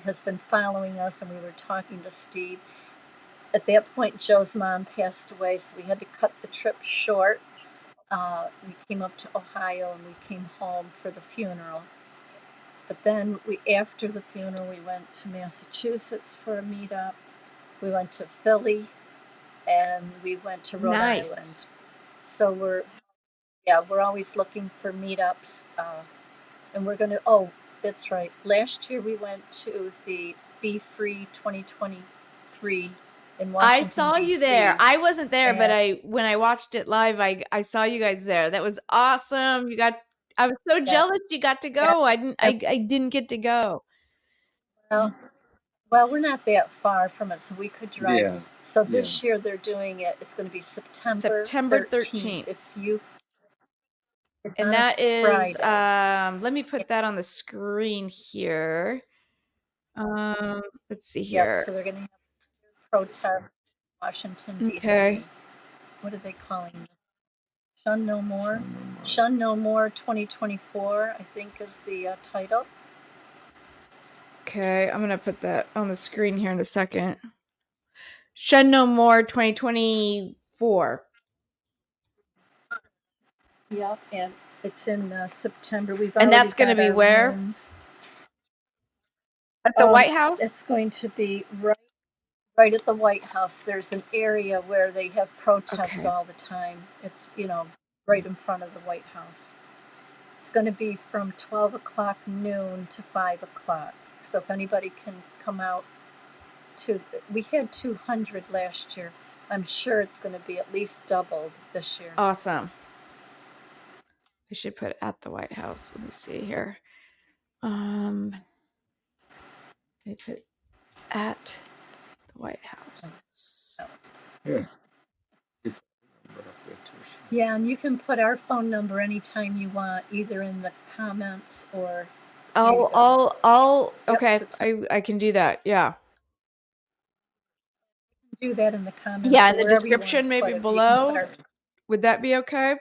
has been following us, and we were talking to Steve. At that point, Joe's mom passed away, so we had to cut the trip short. We came up to Ohio, and we came home for the funeral. But then after the funeral, we went to Massachusetts for a meetup. We went to Philly, and we went to Rhode Island. So we're always looking for meetups, and we're going to, that's right. Last year we went to the Be Free 2023 in Washington,
I saw you there. I wasn't there, but when I watched it live, I saw you guys there. That was awesome. I was so jealous you got to go. I didn't get to go.
Well, we're not that far from it, so we could drive.
Yeah.
So this year they're doing it. It's going to be September 13th.
And that is, let me put that on the screen here. Let's see here.
Yeah, so they're going to have a protest in Washington, D.C. What are they calling it? Shun No More. Shun No More 2024, I think, is the title.
Okay, I'm going to put that on the screen here in a second. Shun No More 2024. 4.
Yep, and it's in September. We've
And
already
that's going to
got
be
our
where?
rooms.
At the White House?
It's going to be right at the White House. There's an area where they have protests all the time. It's, right in front of the White House. It's going to be from 12 o'clock noon to 5 o'clock. So if anybody can come out we had 200 last year. I'm sure it's going to be at least doubled this year.
Awesome. I should put at the White House. Let me see here. I put at the White House.
Yeah.
Yeah, and you can put our phone number anytime you want, either in the comments or.
Okay, I can do that. Yeah.
Do that in the comments.
Yeah, in the description maybe below. Would that be okay?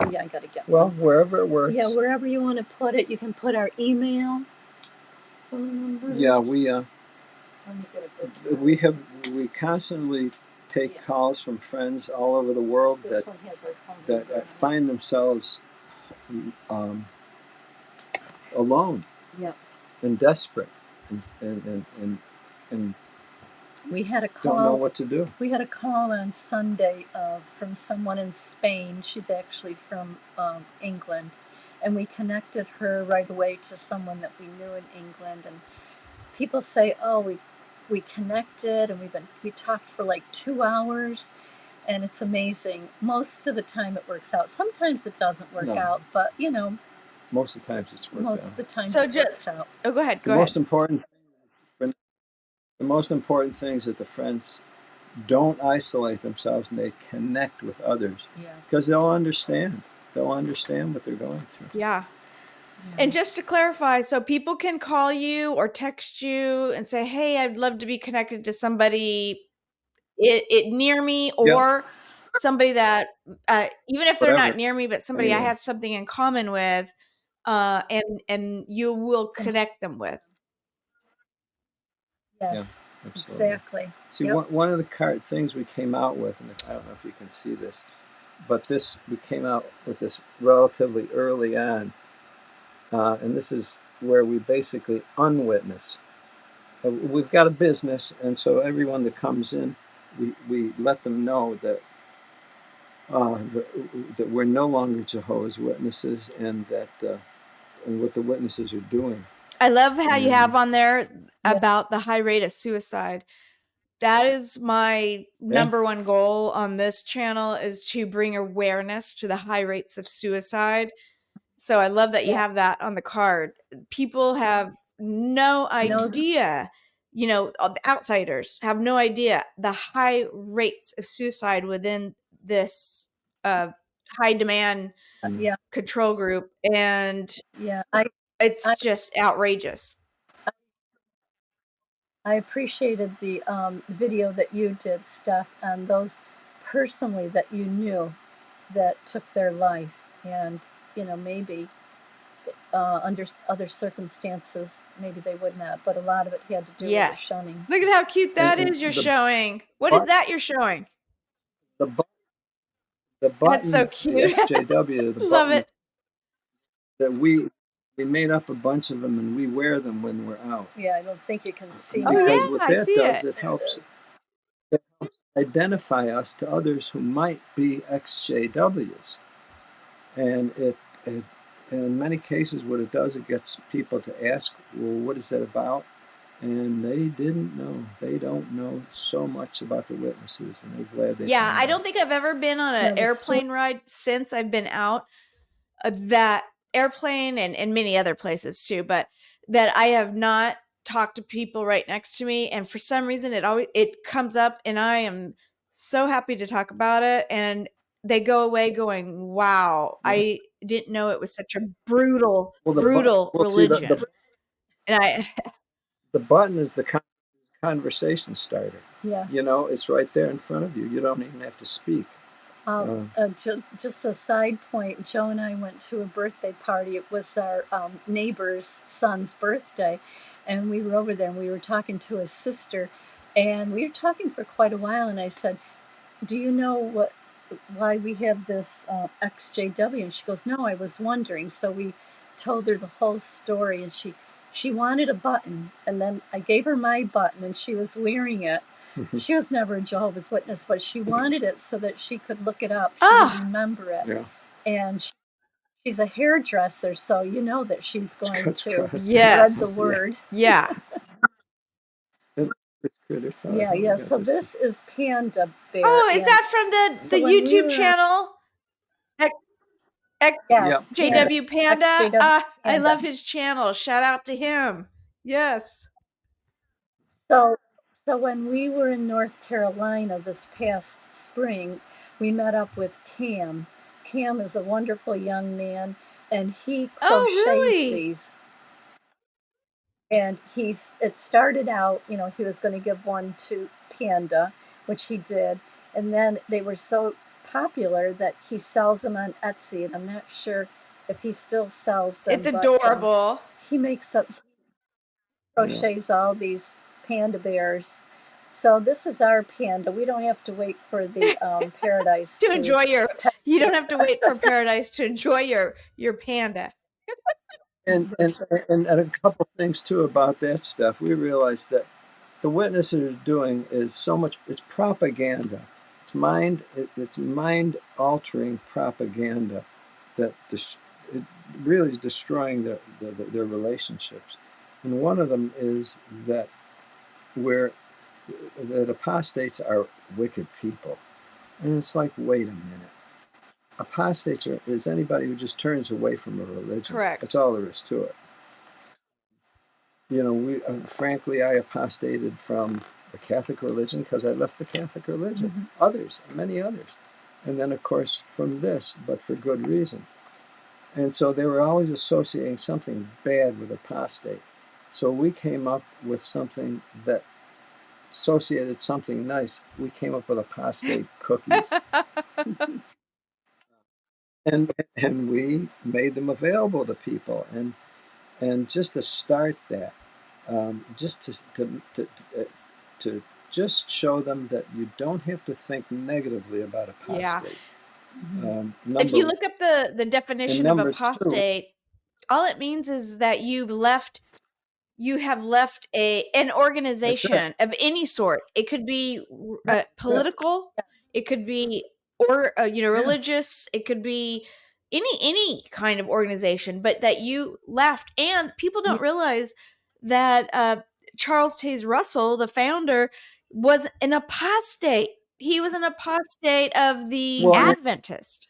Yeah, I gotta get.
Well, wherever it works.
Yeah, wherever you want to put it, you can put our email, phone number.
Yeah, we constantly take calls from friends all over the world that find themselves alone, and desperate, and
we had a call.
Don't know what to do.
We had a call on Sunday from someone in Spain. She's actually from England, and we connected her right away to someone that we knew in England. And people say, "Oh, we connected, and we talked for like 2 hours." And it's amazing. Most of the time it works out. Sometimes it doesn't work out, but
most of the times it's worked out.
Most of the time
So
it works out.
Oh, go ahead.
The most important thing is that the friends don't isolate themselves and they connect with others.
Yeah.
Because they'll understand. They'll understand what they're going through.
Yeah. And just to clarify, so people can call you or text you and say, "Hey, I'd love to be connected to somebody it near me," or somebody that even if they're not near me, but somebody I have something in common with, and you will connect them with.
Yes, exactly.
See, one of the things we came out with, and I don't know if you can see this, but we came out with this relatively early on, and this is where we basically unwitness. We've got a business, and so everyone that comes in, we let them know that that we're no longer Jehovah's Witnesses, and that and what the witnesses are doing.
I love how you have on there about the high rate of suicide. That is my number one goal on this channel, is to bring awareness to the high rates of suicide. So I love that you have that on the card. People have no idea, the outsiders have no idea the high rates of suicide within this high demand control group. And it's just outrageous.
I appreciated the video that you did, Stef, and those personally that you knew that took their life. And, maybe under other circumstances, maybe they would not, but a lot of it had to do with the shunning.
Look at how cute that is you're showing. What is that you're showing?
The button.
That's so cute.
The XJW, the
Love it.
That we made up a bunch of them, and we wear them when we're out.
Yeah, I don't think you can see.
Because what that does, it helps identify us to others who might be XJWs. And it in many cases, what it does, it gets people to ask, well, what is that about? And they didn't know. They don't know so much about the witnesses, and they're glad they found
I don't think I've ever been on an airplane ride since I've been out. That airplane and many other places too, but that I have not talked to people right next to me, and for some reason it comes up, and I am so happy to talk about it, and they go away going, "Wow, I didn't know it was such a brutal religion." And
the button is the conversation starter.
Yeah,
it's right there in front of you. You don't even have to speak.
Just a side point, Joe and I went to a birthday party. It was our neighbor's son's birthday, and we were over there and we were talking to his sister, And we were talking for quite a while, and I said, do you know why we have this XJW? And she goes, no, I was wondering. So we told her the whole story, and she wanted a button, and then I gave her my button, and she was wearing it. She was never a Jehovah's Witness, but she wanted it so that she could look it up. She would remember it.
Yeah.
And she's a hairdresser, so you know that she's going to spread the word.
Yeah.
Yeah. So this is Panda Bear.
Oh, is that from the YouTube channel?
Yes,
JW Panda.
XJW
I love his channel. Shout out to him. Yes.
So when we were in North Carolina this past spring, we met up with Cam. Cam is a wonderful young man, and he crochets these. And it started out, he was going to give one to Panda, which he did. And then they were so popular that he sells them on Etsy. And I'm not sure if he still sells them.
It's adorable.
He crochets all these panda bears. So this is our panda. We don't have to wait for the paradise
to enjoy you don't have to wait for paradise to enjoy your panda.
And a couple things too about that stuff. We realized that the witnesses are doing is so much. It's propaganda. It's mind altering propaganda that it really is destroying their relationships. And one of them is that that apostates are wicked people. And it's like, wait a minute. Apostates is anybody who just turns away from a religion.
Correct.
That's all there is to it. Frankly, I apostated from the Catholic religion because I left the Catholic religion. Many others. And then, of course, from this, but for good reason. And so they were always associating something bad with apostate. So we came up with something that associated something nice. We came up with apostate cookies. and we made them available to people. And just to start that, just to just show them that you don't have to think negatively about apostate.
If you look up the definition of apostate, all it means is that you have left an organization of any sort. It could be political, it could be religious, it could be any kind of organization, but that you left. And people don't realize that Charles Taze Russell, the founder, was an apostate. He was an apostate of the Adventist.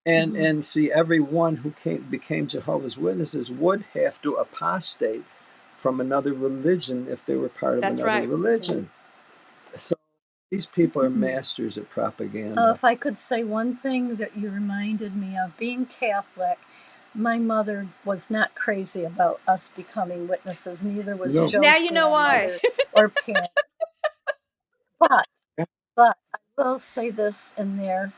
And see, everyone who became Jehovah's Witnesses would have to apostate from another religion if they were part of another religion. So these people are masters at propaganda.
If I could say one thing that you reminded me of, being Catholic, my mother was not crazy about us becoming witnesses. Neither was Joe's
now you know why.
Or parents. But I will say this in their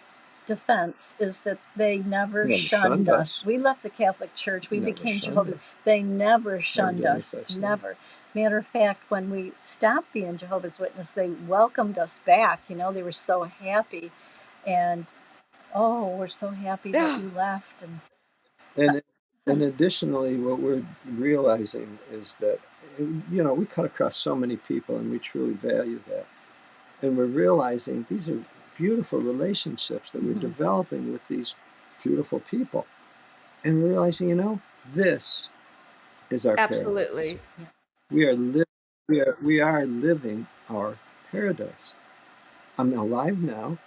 defense, is that they never shunned us. We left the Catholic Church. We became Jehovah's. They never shunned us. Never. Matter of fact, when we stopped being Jehovah's Witness, they welcomed us back. They were so happy. And, we're so happy that you left.
And additionally, what we're realizing is that, we cut across so many people, and we truly value that. And we're realizing these are beautiful relationships that we're developing with these beautiful people. And we're realizing, this is our
absolutely
paradise. We are living our paradise. I'm alive now.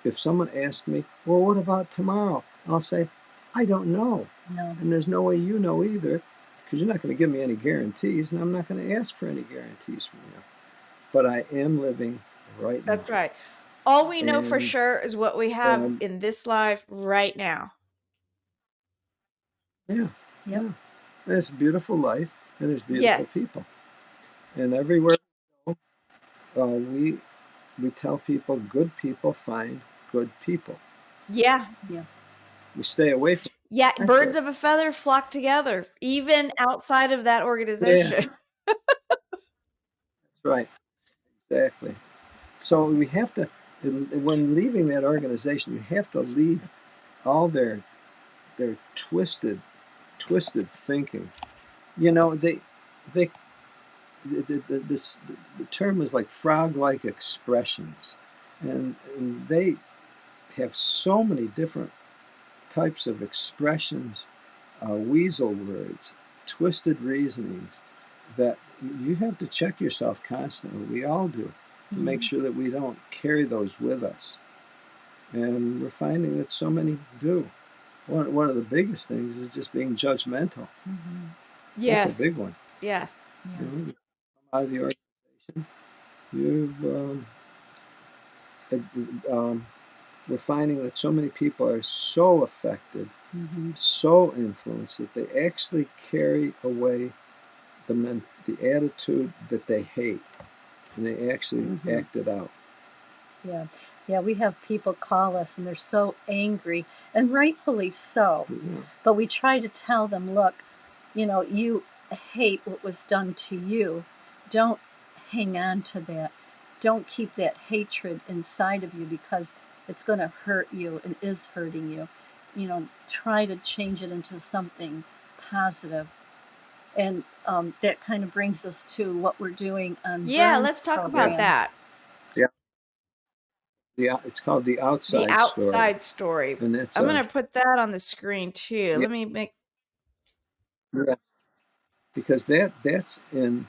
If someone asked me, well, what about tomorrow? I'll say, I don't know.
No.
And there's no way you know either, because you're not going to give me any guarantees, and I'm not going to ask for any guarantees from you. But I am living right now.
That's right. All we know for sure is what we have in this life right now.
Yeah. There's a beautiful life, and there's beautiful people. And everywhere we go, we tell people, good people find good people.
Yeah.
We stay away from.
Yeah, birds of a feather flock together, even outside of that organization.
Right. Exactly. So we have to, when leaving that organization, you have to leave all their twisted thinking. You know, they this the term is like frog-like expressions, and they have so many different types of expressions, weasel words, twisted reasonings, that you have to check yourself constantly. We all do, to make sure that we don't carry those with us. And we're finding that so many do. One of the biggest things is just being judgmental.
Yes.
That's a big one.
Yes.
You know, you come out of the organization, you've we're finding that so many people are so affected, so influenced, that they actually carry away the attitude that they hate, and they actually act it out.
Yeah. Yeah, we have people call us and they're so angry, and rightfully so.
Yeah.
But we try to tell them, look, you hate what was done to you. Don't hang on to that. Don't keep that hatred inside of you, because it's going to hurt you and is hurting you. Try to change it into something positive. And that kind of brings us to what we're doing on
Yeah,
Vern's
let's talk
program.
about that.
Yeah, it's called The
The
Outside Story.
outside story.
And it's
I'm going to put that on the screen too.
Yeah.
Let me make.
Yeah, because that's in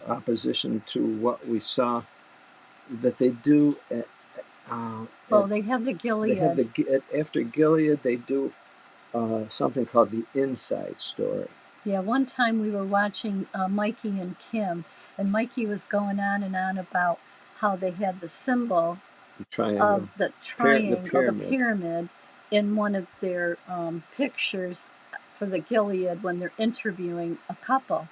opposition to what we saw that they do
Well, they have the Gilead.
after Gilead. They do something called The Inside Story.
Yeah, one time we were watching Mikey and Kim, and Mikey was going on and on about how they had the symbol
The triangle.
of the triangle, the pyramid, in one of their pictures for the Gilead when they're interviewing a couple.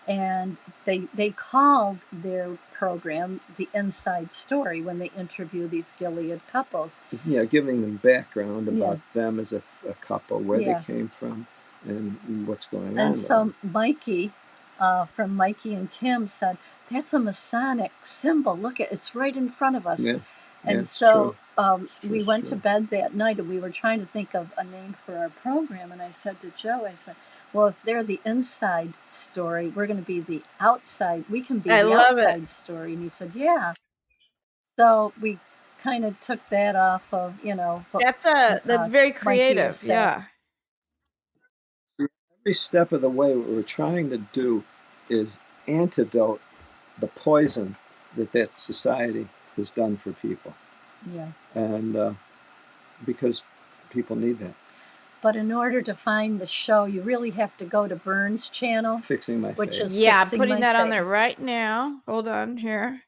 And they called their program The Inside Story when they interview these Gilead couples.
Yeah, giving them background about them as a couple, where they came from, and what's going on.
And so Mikey, from Mikey and Kim, said, "That's a Masonic symbol. Look, it's right in front of us."
Yeah.
And so we went to bed that night, and we were trying to think of a name for our program. And I said to Joe, well, if they're the inside story, we're going to be the outside. We can be the outside story. And he said, yeah. So we kind of took that off of,
That's very creative. Yeah.
Every step of the way, what we're trying to do is antidote the poison that society has done for people.
Yeah.
And because people need that.
But in order to find the show, you really have to go to Vern's channel.
Fixing My Faith.
Which is
I'm putting that on there right now. Hold on here.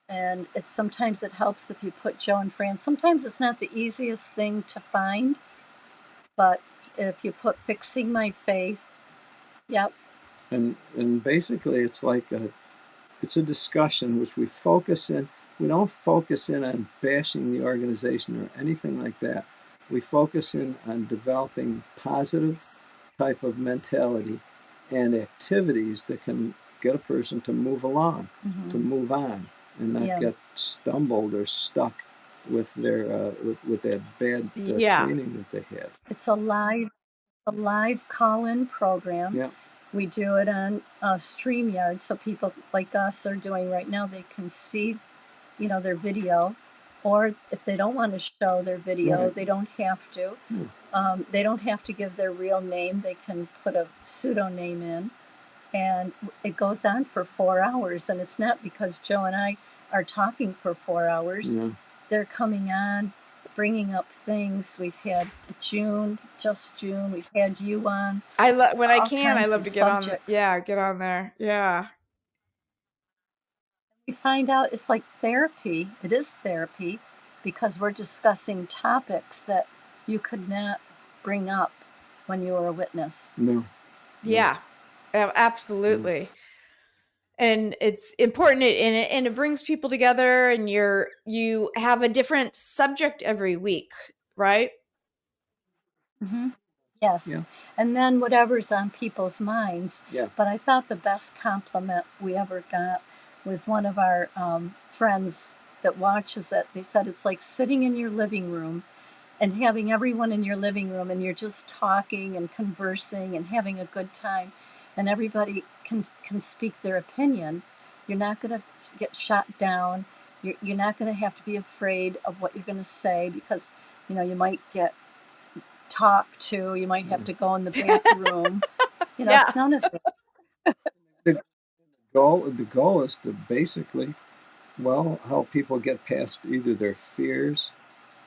And sometimes it helps if you put Joe and Fran. Sometimes it's not the easiest thing to find, but if you put Fixing My Faith, yep.
And basically it's like it's a discussion which we focus in. We don't focus in on bashing the organization or anything like that. We focus in on developing positive type of mentality and activities that can get a person to move along, to move on, and not get stumbled or stuck with their with that bad training that they had.
It's a live call-in program.
Yeah.
We do it on StreamYard, so people like us are doing right now, they can see, their video. Or if they don't want to show their video, they don't have to. They don't have to give their real name. They can put a pseudonym in. And it goes on for 4 hours. And it's not because Joe and I are talking for 4 hours. They're coming on, bringing up things. We've had June. We've had you on.
I love to get subjects. Get on there. Yeah.
We find out it's like therapy. It is therapy, because we're discussing topics that you could not bring up when you were a witness.
No.
Yeah, absolutely. And it's important, and it brings people together, and you have a different subject every week, right?
Yes.
Yeah.
And then whatever's on people's minds.
Yeah.
But I thought the best compliment we ever got was one of our friends that watches it. They said it's like sitting in your living room and having everyone in your living room and you're just talking and conversing and having a good time and everybody can speak their opinion. You're not going to get shot down. You're not going to have to be afraid of what you're going to say because, you might get talked to. You might have to go in the back room.
Yeah.
It's none of that.
The goal is to basically, well, help people get past either their fears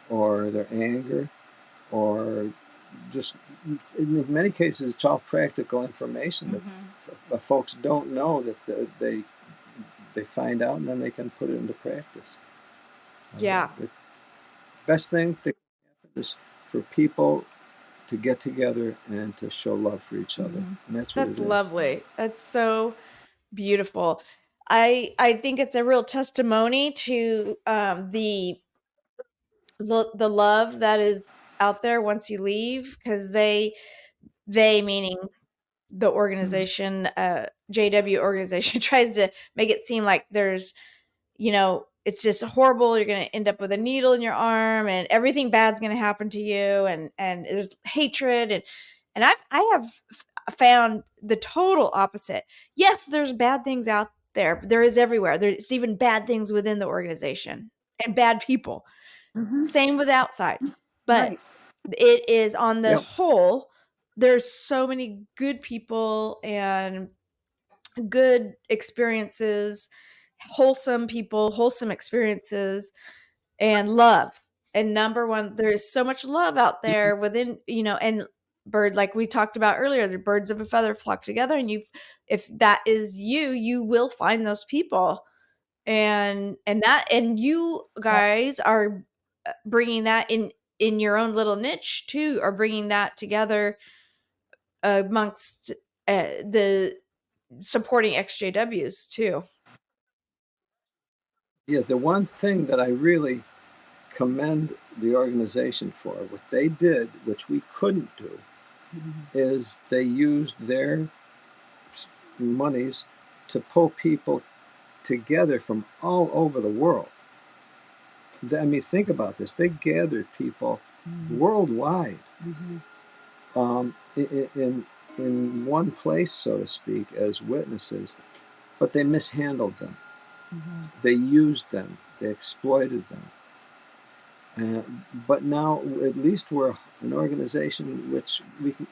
or their anger, or just in many cases it's all practical information that folks don't know that they find out, and then they can put it into practice.
Yeah.
The best thing that can happen is for people to get together and to show love for each other, and that's what
That's
it is.
lovely. That's so beautiful. I think it's a real testimony to the love that is out there once you leave, because they meaning the organization, JW organization, tries to make it seem like there's, it's just horrible. You're going to end up with a needle in your arm and everything bad's going to happen to you. And there's hatred. And I have found the total opposite. Yes, there's bad things out there. But there is everywhere. There's even bad things within the organization and bad people. Same with outside. But
Right.
it is on the
Yep.
whole, there's so many good people and good experiences, wholesome people, wholesome experiences, and love. And number one, there is so much love out there within, and like we talked about earlier, the birds of a feather flock together. And if that is you, you will find those people. And you guys are bringing that in your own little niche too, or bringing that together amongst the supporting XJWs too.
Yeah, the one thing that I really commend the organization for, what they did, which we couldn't do, is they used their monies to pull people together from all over the world. I mean, think about this. They gathered people worldwide, in one place, so to speak, as witnesses, but they mishandled them. They used them. They exploited them. But now, at least we're an organization in which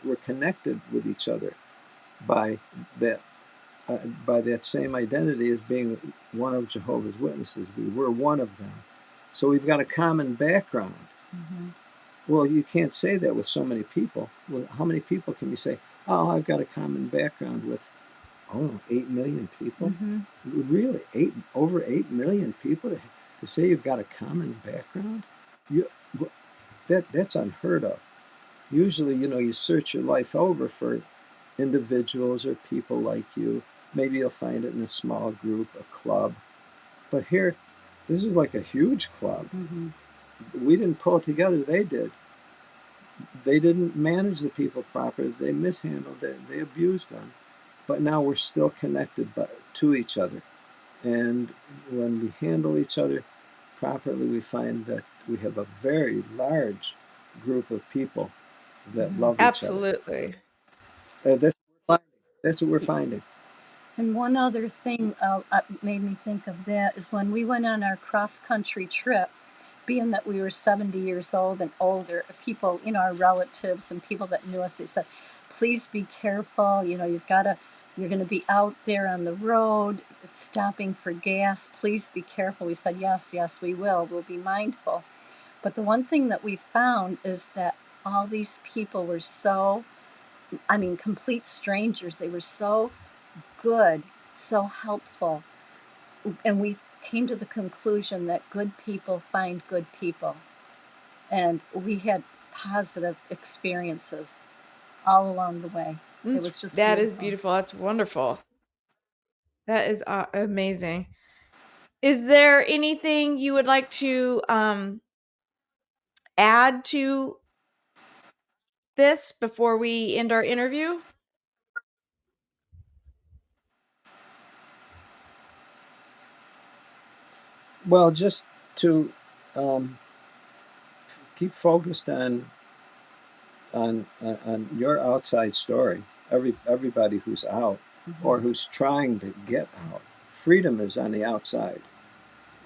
we're connected with each other by that by that same identity as being one of Jehovah's Witnesses. We're one of them. So we've got a common background. Well, you can't say that with so many people. Well, how many people can you say, oh, I've got a common background with, 8 million people? Really? Over 8 million people to say you've got a common background? You, that's unheard of. Usually, you search your life over for individuals or people like you. Maybe you'll find it in a small group, a club. But here, this is like a huge club. We didn't pull it together, they did. They didn't manage the people properly. They mishandled it. They abused them. But now we're still connected to each other. And when we handle each other properly, we find that we have a very large group of people that love each other.
Absolutely.
That's what we're finding.
And one other thing made me think of that is when we went on our cross-country trip, being that we were 70 years old and older, people, our relatives and people that knew us, they said, please be careful. You're going to be out there on the road, it's stopping for gas. Please be careful. We said, yes, we will. We'll be mindful. But the one thing that we found is that all these people were complete strangers. They were so good, so helpful. And we came to the conclusion that good people find good people. And we had positive experiences all along the way. It was just
that
beautiful.
is beautiful. That's wonderful. That is amazing. Is there anything you would like to add to this before we end our interview?
Well, just to keep focused on your outside story. Everybody who's out or who's trying to get out. Freedom is on the outside.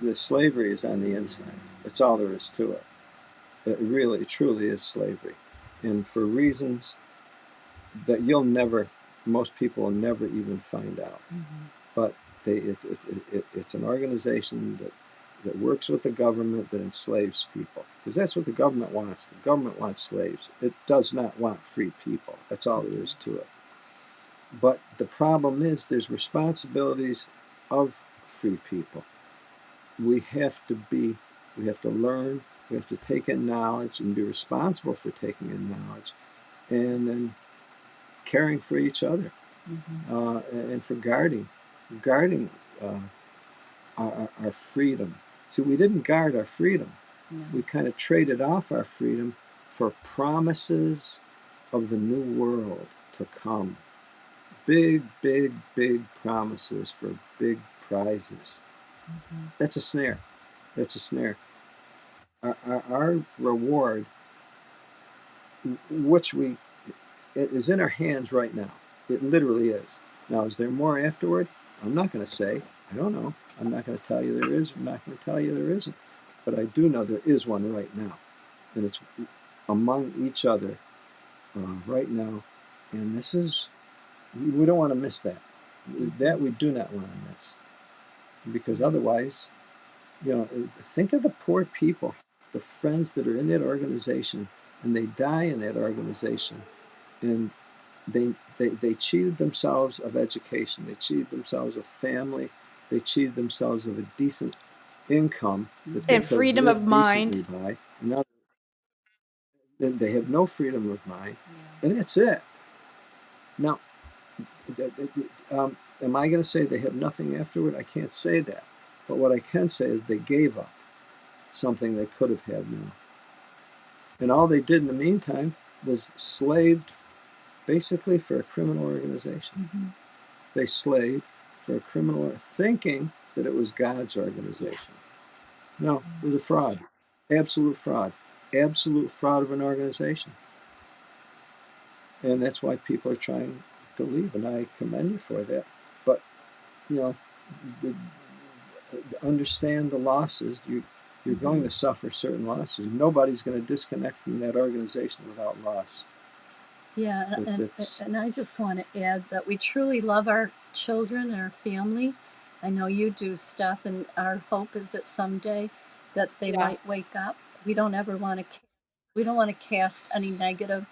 The slavery is on the inside. That's all there is to it. It really, truly is slavery, and for reasons that most people will never even find out. But it's an organization that works with the government that enslaves people, because that's what the government wants. The government wants slaves. It does not want free people. That's all there is to it. But the problem is there's responsibilities of free people. We have to learn, we have to take in knowledge and be responsible for taking in knowledge, and then caring for each other, and for guarding our freedom. See, we didn't guard our freedom. No. We kind of traded off our freedom for promises of the new world to come. Big, big, big promises for big prizes. That's a snare. That's a snare. Our reward, which it is in our hands right now. It literally is. Now, is there more afterward? I'm not going to say. I don't know. I'm not going to tell you there is. I'm not going to tell you there isn't. But I do know there is one right now. And it's among each other right now. And we don't want to miss that. That we do not want to miss. Because otherwise, think of the poor people, the friends that are in that organization, and they die in that organization. And they cheated themselves of education. They cheated themselves of family. They cheated themselves of a decent income that they
and freedom of mind.
By. Now, they have no freedom of mind, and that's it. Now, am I going to say they have nothing afterward? I can't say that. But what I can say is they gave up something they could have had now. And all they did in the meantime was slaved basically for a criminal organization. They slaved for a criminal, thinking that it was God's organization. No, it was a fraud. Absolute fraud. Absolute fraud of an organization. And that's why people are trying to leave, and I commend you for that. But, understand the losses. You're going to suffer certain losses. Nobody's going to disconnect from that organization without loss.
Yeah, and I just want to add that we truly love our children, our family. I know you do, Stef, and our hope is that someday that they might wake up. We don't want to cast any negative,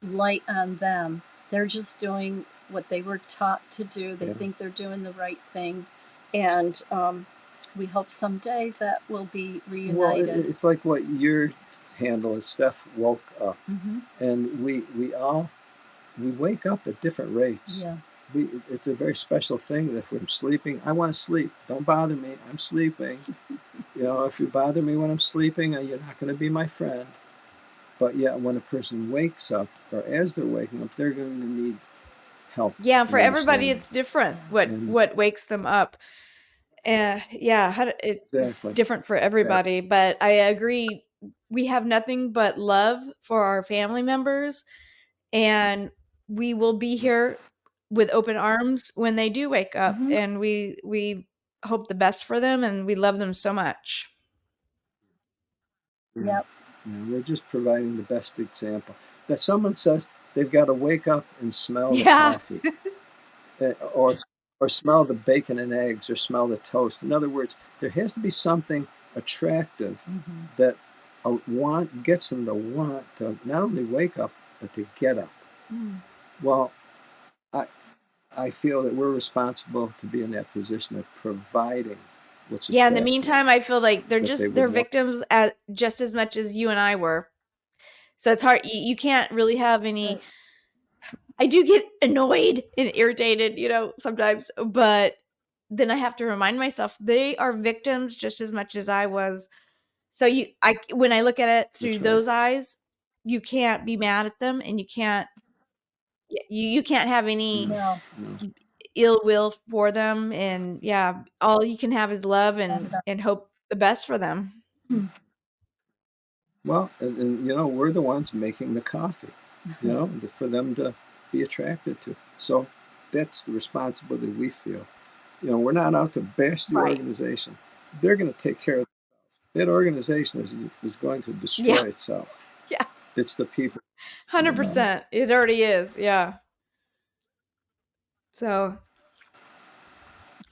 light on them. They're just doing what they were taught to do. They think they're doing the right thing, and we hope someday that we'll be reunited.
Well, it's like what your handle is. Stef woke up, and we wake up at different rates.
Yeah.
It's a very special thing that if we're sleeping, I want to sleep. Don't bother me. I'm sleeping. If you bother me when I'm sleeping, you're not going to be my friend. But yet, when a person wakes up, or as they're waking up, they're going to need help.
Yeah, for everybody, it's different. What wakes them up? It's different for everybody. Exactly. But I agree. We have nothing but love for our family members, and we will be here with open arms when they do wake up. And we hope the best for them, and we love them so much.
Yep.
We're just providing the best example. That someone says they've got to wake up and smell the coffee, or smell the bacon and eggs, or smell the toast. In other words, there has to be something attractive that gets them to want to not only wake up, but to get up. Well, I feel that we're responsible to be in that position of providing what's attractive.
In the meantime, I feel like they're victims just as much as you and I were. So it's hard. You can't really have any. I do get annoyed and irritated, sometimes, but then I have to remind myself they are victims just as much as I was. So when I look at it through
That's right.
those eyes, you can't be mad at them, and you can't have any
No,
No.
ill will for them. And yeah, all you can have is love and hope the best for them.
Well, and we're the ones making the coffee, for them to be attracted to. So that's the responsibility we feel. We're not out to bash the
Right.
organization. They're going to take care of themselves. That organization is going to destroy
Yeah.
itself.
Yeah.
It's the people.
100%. It already is. Yeah. So,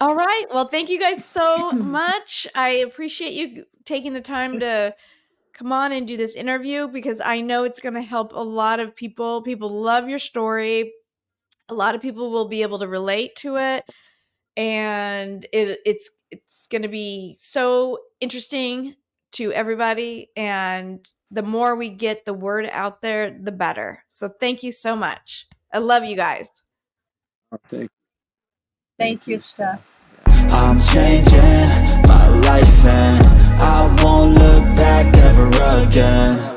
all right. Well, thank you guys so much. I appreciate you taking the time to come on and do this interview, because I know it's going to help a lot of people. People love your story. A lot of people will be able to relate to it, and it's going to be so interesting to everybody. And the more we get the word out there, the better. So thank you so much. I love you guys.
thank you, Stef.
I'm changing my life and I won't look back ever again.